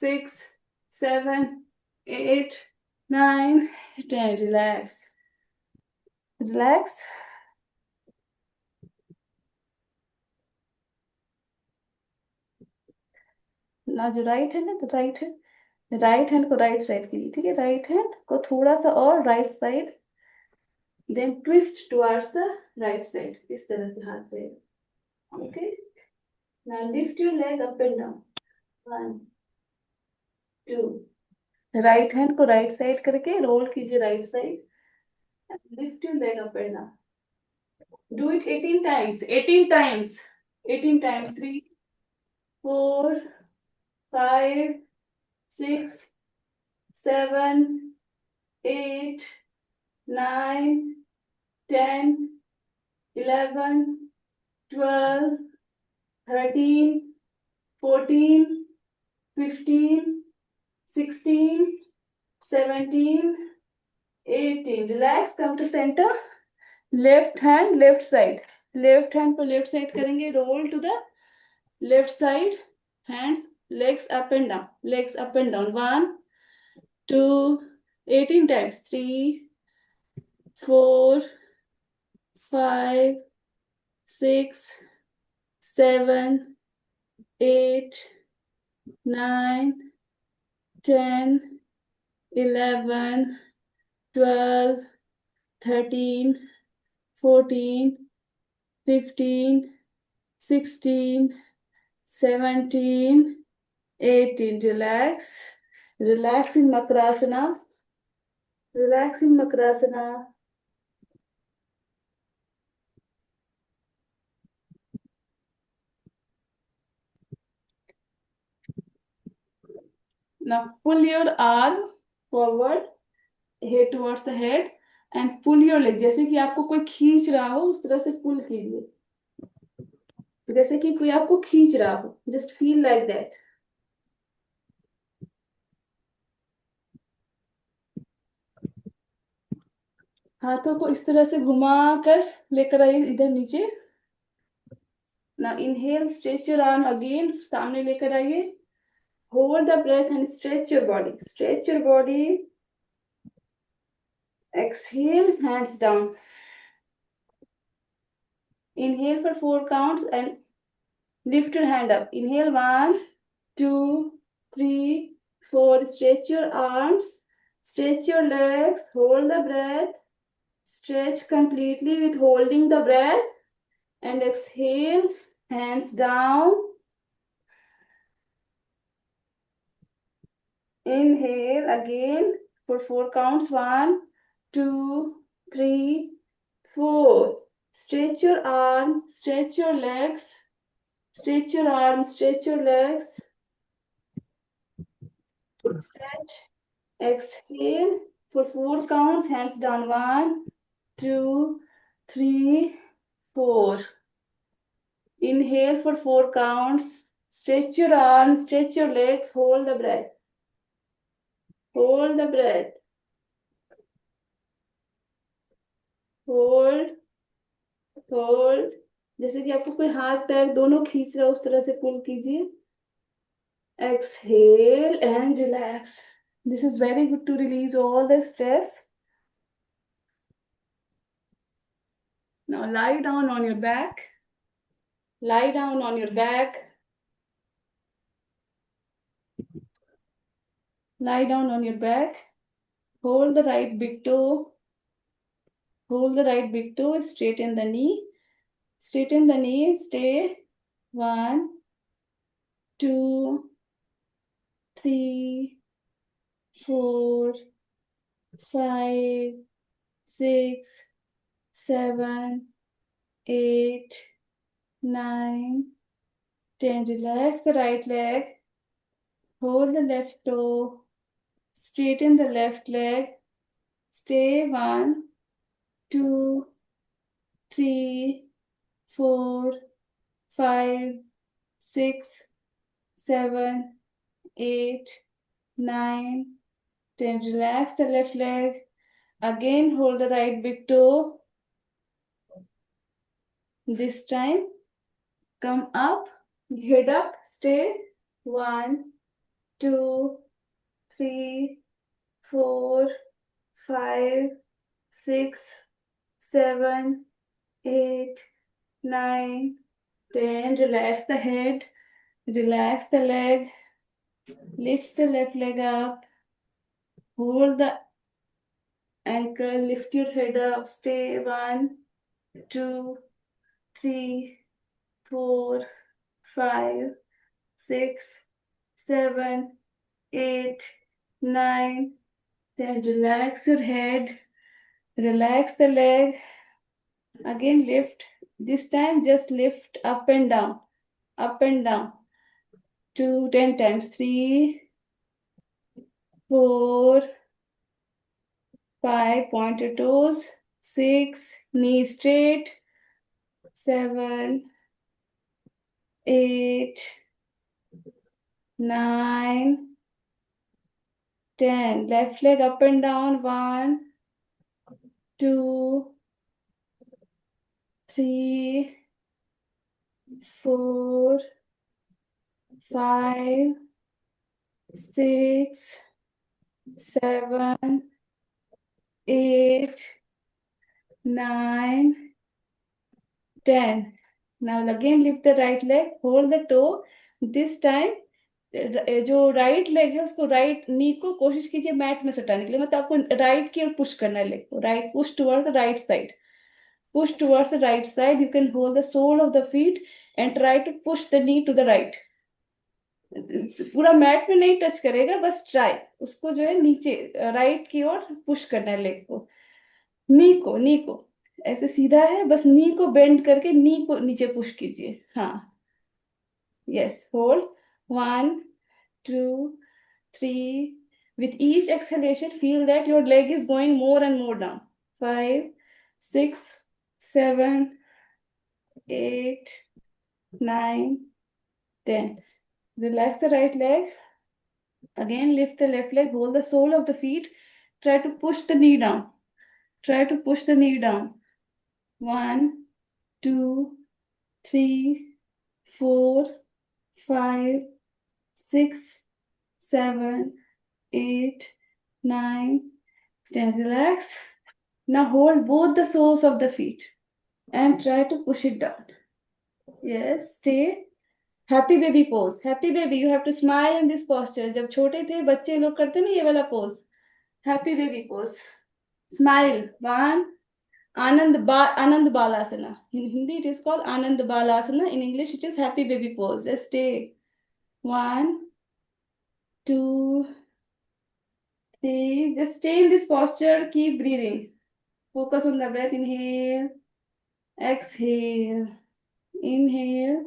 6, 7, 8, 9, 10. Relax. Relax. ना जो right hand है तो right hand को right side के लिए, ठीक है, राइट हैंड को थोड़ा सा और right side, then twist towards the right side, इस तरह से हाथ से. Okay. Now lift your leg up and down. 1, 2. Right hand को राइट साइड करके रोल कीजिए right side. Lift your leg up and down. Do it 18 times. 18 times. 18 times. 3, 4, 5, 6, 7, 8, 9, 10, 11, 12, 13, 14, 15, 16, 17, 18. Relax. Come to center. Left hand, left side. Left hand को left side करेंगे. Roll to the left side. Hands, legs up and down. Legs up and down. 1, 2, 18 times. 3, 4, 5, 6, 7, 8, 9, 10, 11, 12, 13, 14, 15, 16, 17, 18. Relax. Relax in Makrasana. Relax in Makrasana. Now pull your arm forward, head towards the head, and pull your leg. जैसे कि आपको कोई खींच रहा हो उस तरह से पुल कीजिए, जैसे कि कोई आपको खींच रहा हो. Just feel like that. हाथों को इस तरह से घुमा कर लेकर आइए इधर नीचे. Now inhale, stretch your arm again, सामने लेकर आइए. Hold the breath and stretch your body. Stretch your body. Exhale, hands down. Inhale for 4 counts and lift your hand up. Inhale 1, 2, 3, 4. Stretch your arms. Stretch your legs. Hold the breath. Stretch completely with holding the breath. And exhale, hands down. Inhale again for 4 counts. 1, 2, 3, 4. Stretch your arm, stretch your legs, stretch your arm, stretch your legs. Stretch. Exhale for 4 counts. Hands down. 1, 2, 3, 4. Inhale for 4 counts. Stretch your arms, stretch your legs, hold the breath. Hold the breath. Hold, hold. जैसे कि आपको कोई हाथ पैर दोनों खींच रहा है उस तरह से पुल कीजिए. Exhale and relax. This is very good to release all the stress. Now lie down on your back. Lie down on your back. Lie down on your back. Hold the right big toe. Hold the right big toe. Straighten the knee. Straighten the knee. Stay. 1, 2, 3, 4, 5, 6, 7, 8, 9, 10. Relax the right leg. Hold the left toe. Straighten the left leg. Stay. 1, 2, 3, 4, 5, 6, 7, 8, 9, 10. Relax the left leg. Again, hold the right big toe. This time, come up, head up, stay. 1, 2, 3, 4, 5, 6, 7, 8, 9, 10. Relax the head, relax the leg, lift the left leg up, hold the ankle, lift your head up, stay. 1, 2, 3, 4, 5, 6, 7, 8, 9, 10. Relax your head, relax the leg. Again, lift. This time, just lift up and down, up and down. 2, 10 times. 3, 4, 5, point your toes. 6, knee straight. 7, 8, 9, 10. Left leg up and down. 1, 2, 3, 4, 5, 6, 7, 8, 9, 10. Now again lift the right leg, hold the toe. This time जो right leg है उसको right knee को कोशिश कीजिए mat में सटाने के लिए, मतलब आपको राइट की ओर पुश करना है लेग को. Right push towards the right side. Push towards the right side. You can hold the sole of the feet and try to push the knee to the right. पूरा mat में नहीं touch करेगा, बस try उसको जो है नीचे right की ओर पुश करना है लेग को. नी को ऐसे सीधा है, बस नी को बेंड करके नी को नीचे पुश कीजिए. हाँ, yes. Hold. 1, 2, 3. With each exhalation, feel that your leg is going more and more down. 5, 6, 7, 8, 9, 10. Relax the right leg. Again, lift the left leg, hold the sole of the feet. Try to push the knee down. Try to push the knee down. 1, 2, 3, 4, 5, 6, 7, 8, 9, 10. Relax. Now hold both the soles of the feet and try to push it down. Yes, stay. Happy baby pose. Happy baby, you have to smile in this posture. जब छोटे थे बच्चे लोग करते ना ये वाला pose, happy baby pose. Smile. 1, Ananda Balasana. In Hindi it is called Ananda Balasana. In English it is happy baby pose. Stay. 1, 2, Just stay in this posture, keep breathing. Focus on the breath. Inhale, exhale, inhale,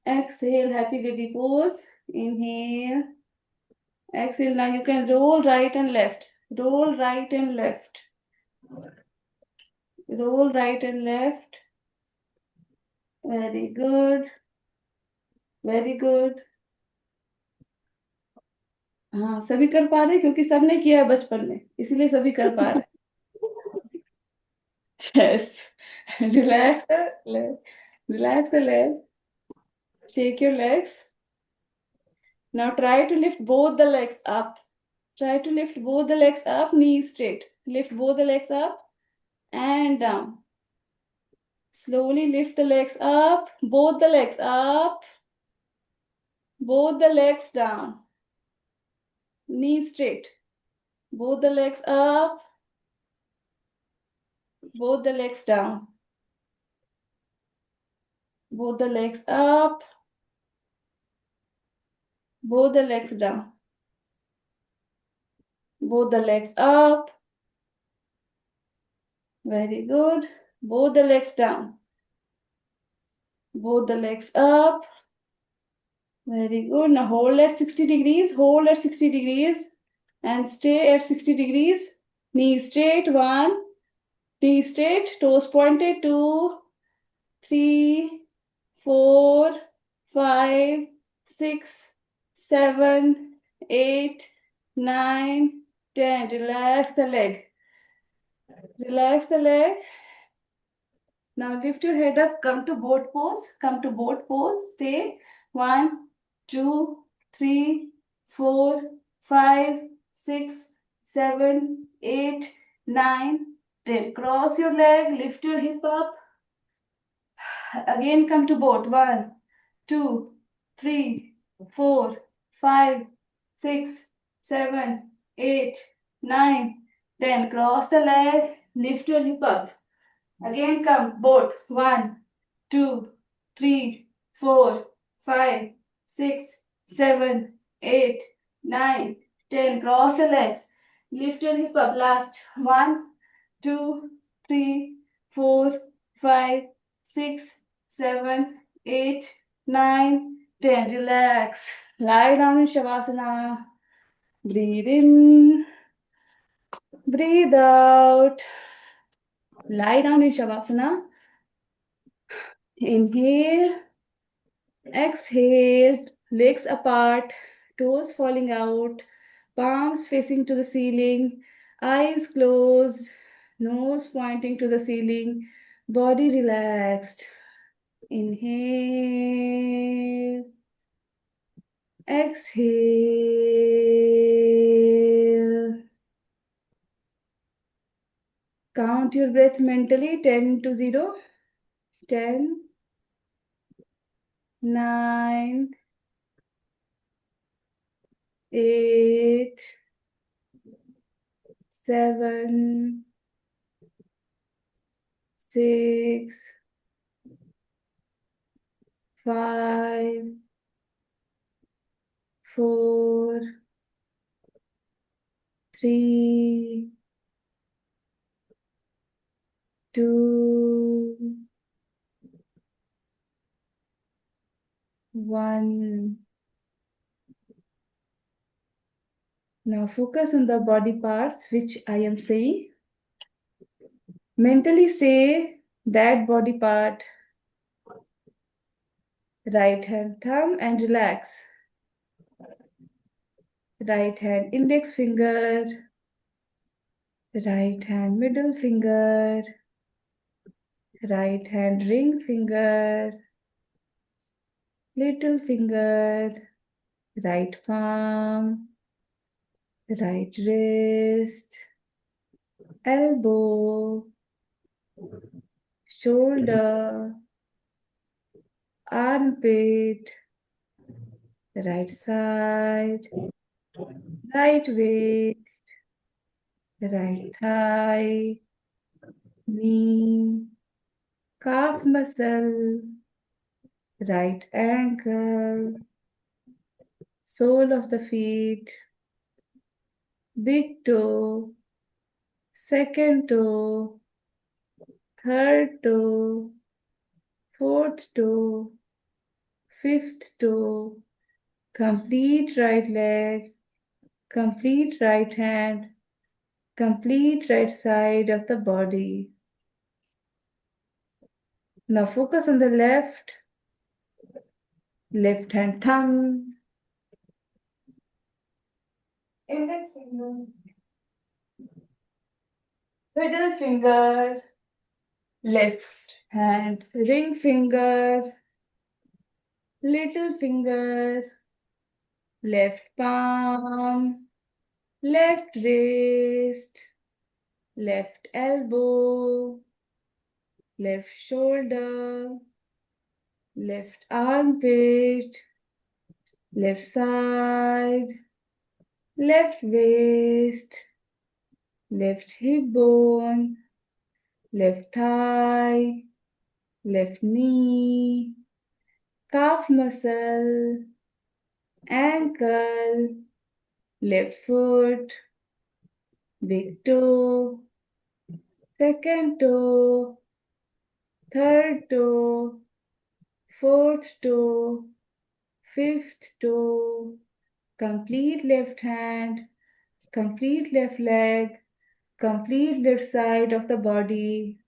exhale. Happy baby pose. Inhale, exhale. Now you can roll right and left. Roll right and left. Roll right and left. Very good. Very good. हाँ, सभी कर पा रहे हैं, क्योंकि सबने किया है बचपन में, इसलिए सभी कर पा रहे हैं. Yes. Relax the leg. Relax the leg. Shake your legs. Now try to lift both the legs up. Try to lift both the legs up, knees straight. Lift both the legs up and down. Slowly lift the legs up, both the legs up, both the legs down. Knees straight. Both the legs up, both the legs down. Both the legs up, both the legs down. Both the legs up. Very good. Both the legs down. Both the legs up. Very good. Now hold at 60 degrees. Hold at 60 degrees. And stay at 60 degrees. Knees straight. 1. Knees straight. Toes pointed. 2, 3, 4, 5, 6, 7, 8, 9, 10. Relax the leg. Relax the leg. Now lift your head up, come to boat pose, come to boat pose, stay. 1, 2, 3, 4, 5, 6, 7, 8, 9, 10. Cross your leg, lift your hip up. Again come to boat. 1, 2, 3, 4, 5, 6, 7, 8, 9, 10. Cross the leg, lift your hip up. Again come, boat. 1, 2, 3, 4, 5, 6, 7, 8, 9, 10. Cross the legs. Lift your hip up. Last. 1, 2, 3, 4, 5, 6, 7, 8, 9, 10. Relax. Lie down in Shavasana. Breathe in. Breathe out. Lie down in Shavasana. Inhale, exhale, legs apart, toes falling out, palms facing to the ceiling, eyes closed, nose pointing to the ceiling, body relaxed. Inhale, exhale. Count your breath mentally, 10 to 0, 10, 9, 8, 7, 6, 5, 4, 3, 2, 1. Now focus on the body parts which I am saying. Mentally say that body part. Right hand thumb and relax. Right hand index finger. Right hand middle finger. Right hand ring finger. Little finger. Right palm. Right wrist. Elbow. Shoulder. Armpit. Right side. Right waist. Right thigh. Knee. Calf muscle. Right ankle. Sole of the feet. big toe, second toe, third toe, fourth toe, fifth toe, complete right leg, complete right hand, complete right side of the body. Now focus on the left hand thumb, index finger, middle finger, left hand ring finger, little finger, left palm, left wrist, left elbow, left shoulder, left armpit, left side, left waist, left hip bone, left thigh, left knee, calf muscle, ankle, left foot, big toe, second toe, third toe, fourth toe, fifth toe, complete left hand, complete left leg, complete left side of the body.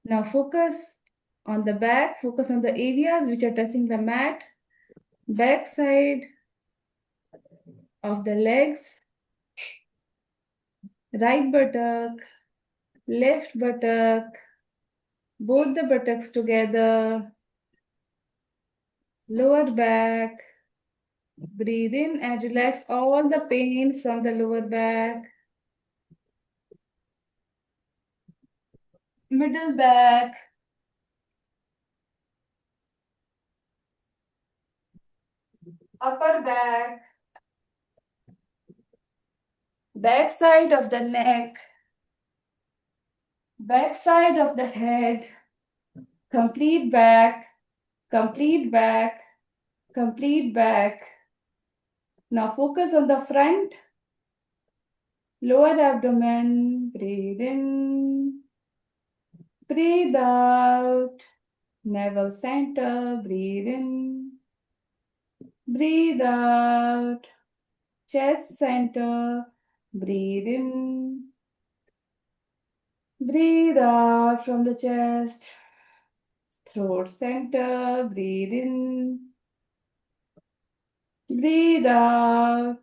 Now focus on the back, focus on the areas which are touching the mat, back side of the legs, right buttock, left buttock, both the buttocks together, lower back. Breathe in and relax all the pains from the lower back, middle back, upper back, back side of the neck, back side of the head, complete back, complete back, complete back. Now focus on the front, lower abdomen. Breathe in, breathe out, navel center. Breathe in, breathe out, chest center. Breathe in, breathe out from the chest, throat center. Breathe in, breathe out,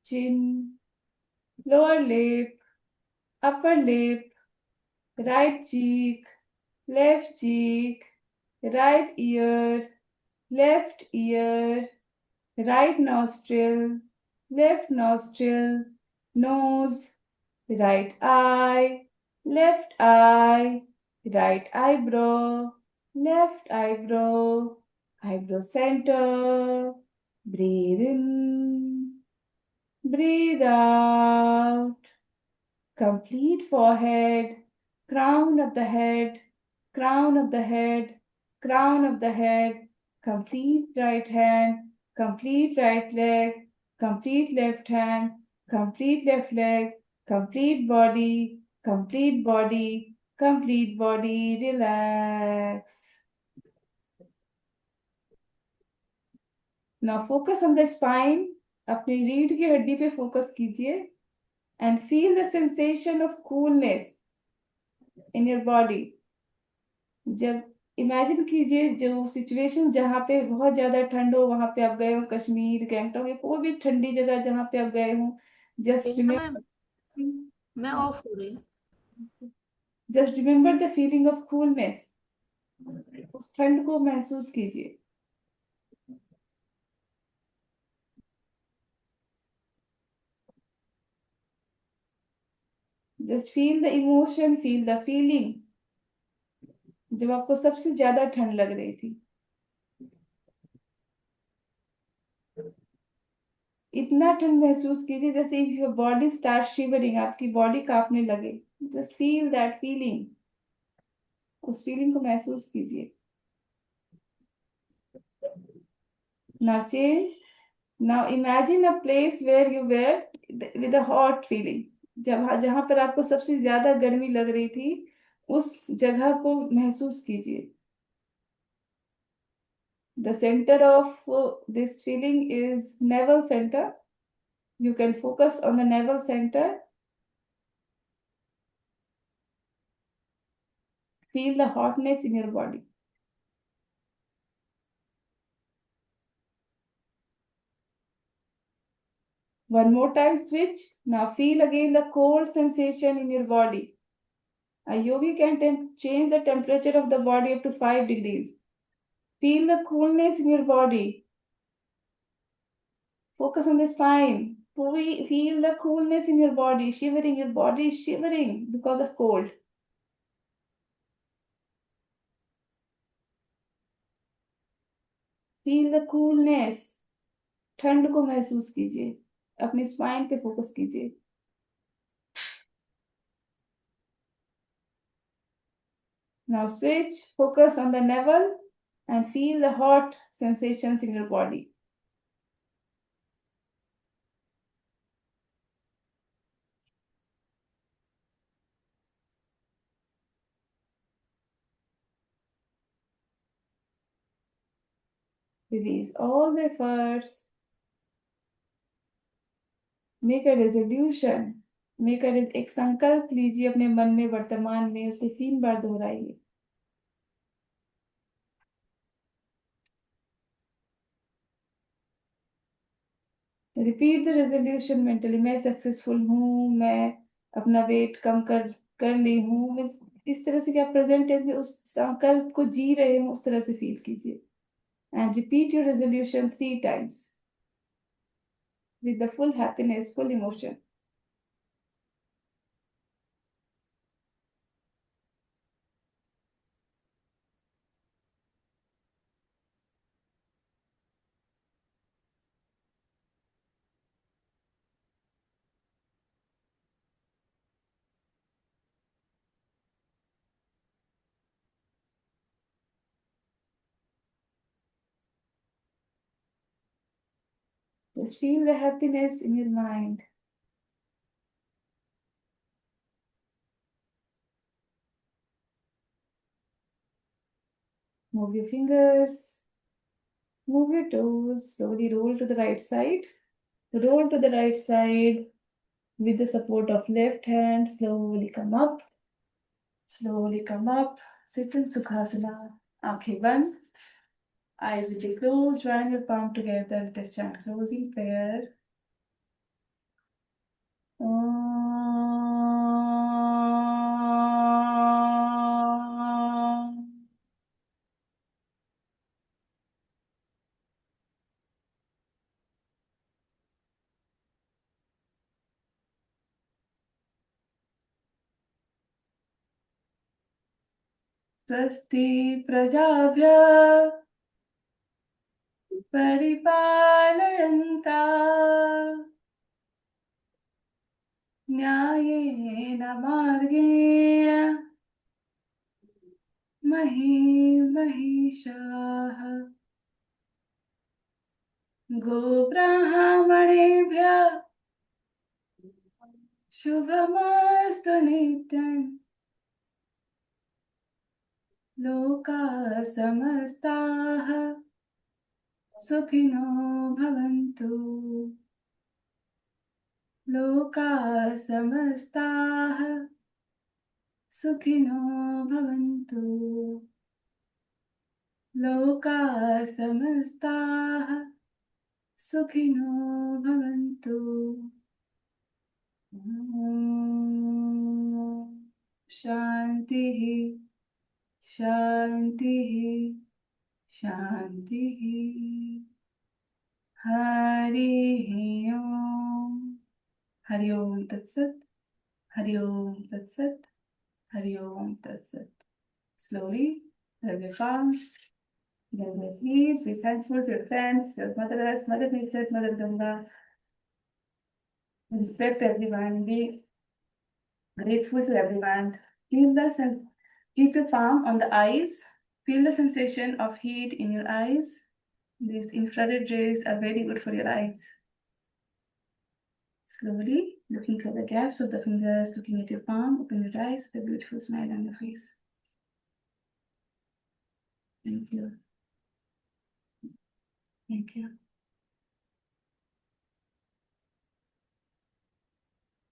chin, lower lip, upper lip, right cheek, left cheek, right ear, left ear, right nostril, left nostril, nose, right eye, left eye, right eyebrow, left eyebrow, eyebrow center. Breathe in, breathe out. Complete forehead, crown of the head, crown of the head, crown of the head, complete right hand, complete right leg, complete left hand, complete left leg, complete body, complete body, complete body. Relax. Now focus on the spine. अपनी रीढ़ की हड्डी पे focus कीजिए and feel the sensation of coolness in your body. जब imagine कीजिए जो situation जहाँ पे बहुत ज्यादा ठंड हो, वहां पे आप गए हो, कश्मीर, गैंगटॉक या कोई भी ठंडी जगह जहाँ पे आप गए हो, जस्ट नेहा मैम, मैं रिमेम्बर, ऑफ हो गई। Just remember the feeling of coolness. उस ठंड को महसूस कीजिए। Just feel the emotion, feel the feeling जब आपको सबसे ज्यादा ठंड लग रही थी। इतना ठंड महसूस कीजिए जैसे योर बॉडी स्टार्ट शिवरिंग, आपकी बॉडी कांपने लगे। जस्ट फील दैट फीलिंग, उस फीलिंग को महसूस कीजिए। Now change, Now imagine a place where you were with a hot feeling. जहां पर आपको सबसे ज्यादा गर्मी लग रही थी, उस जगह को महसूस कीजिए. The center of this feeling is navel center. You can focus on the navel center. Feel the hotness in your body. One more time, switch. Now feel again the cold sensation in your body. A yogi can change the temperature of the body up to 5 degrees. Feel the coolness in your body. Focus on the spine. Feel the coolness in your body, shivering. Your body is shivering because of cold. Feel the coolness. ठंड को महसूस कीजिए. अपनी spine पे focus कीजिए. Now switch, focus on the navel and feel the hot sensations in your body. Release all the efforts. Make a resolution. एक संकल्प लीजिए अपने मन में, वर्तमान में उसके 3 बार दोहराइए. Repeat the resolution mentally. मैं सक्सेसफुल हूँ, मैं अपना वेट कम कर ली हूँ. मैं इस तरह से कि आप प्रेजेंट टेंस में उस संकल्प को जी रहे हो, उस तरह से फील कीजिए. And repeat your resolution 3 times with the full happiness, full emotion. Just feel the happiness in your mind. Move your fingers, move your toes, slowly roll to the right side. Roll to the right side with the support of left hand. Slowly come up. Slowly come up. Sit in Sukhasana. Aankhein band. Eyes will be closed. Join your palm together. Let us chant closing prayer. स्वस्ति प्रजाभ्यः परिपालयन्ता न्यायेन मार्गेण महिषाः. गोब्राह्मणेभ्यः शुभमस्तु नित्यम्. लोकाः समस्ताः सुखिनो भवन्तु. लोकाः समस्ताः सुखिनो भवन्तु. लोकाः समस्ताः सुखिनो भवन्तु. शान्तिः शान्तिः शान्तिः. हरिः ओम्. हरि ओम तत्सत. हरि ओम तत्सत. हरि ओम तत्सत. Slowly, rub your palms, rub your knees. Be thankful to your friends, your Mother Earth, Mother Nature, Mother Ganga. Respect everyone. Be grateful to everyone. Feel the sense. Keep your palm on the eyes. Feel the sensation of heat in your eyes. These infrared rays are very good for your eyes. Slowly, looking through the gaps of the fingers, looking at your palm, open your eyes with a beautiful smile on your face. Thank you. Thank you.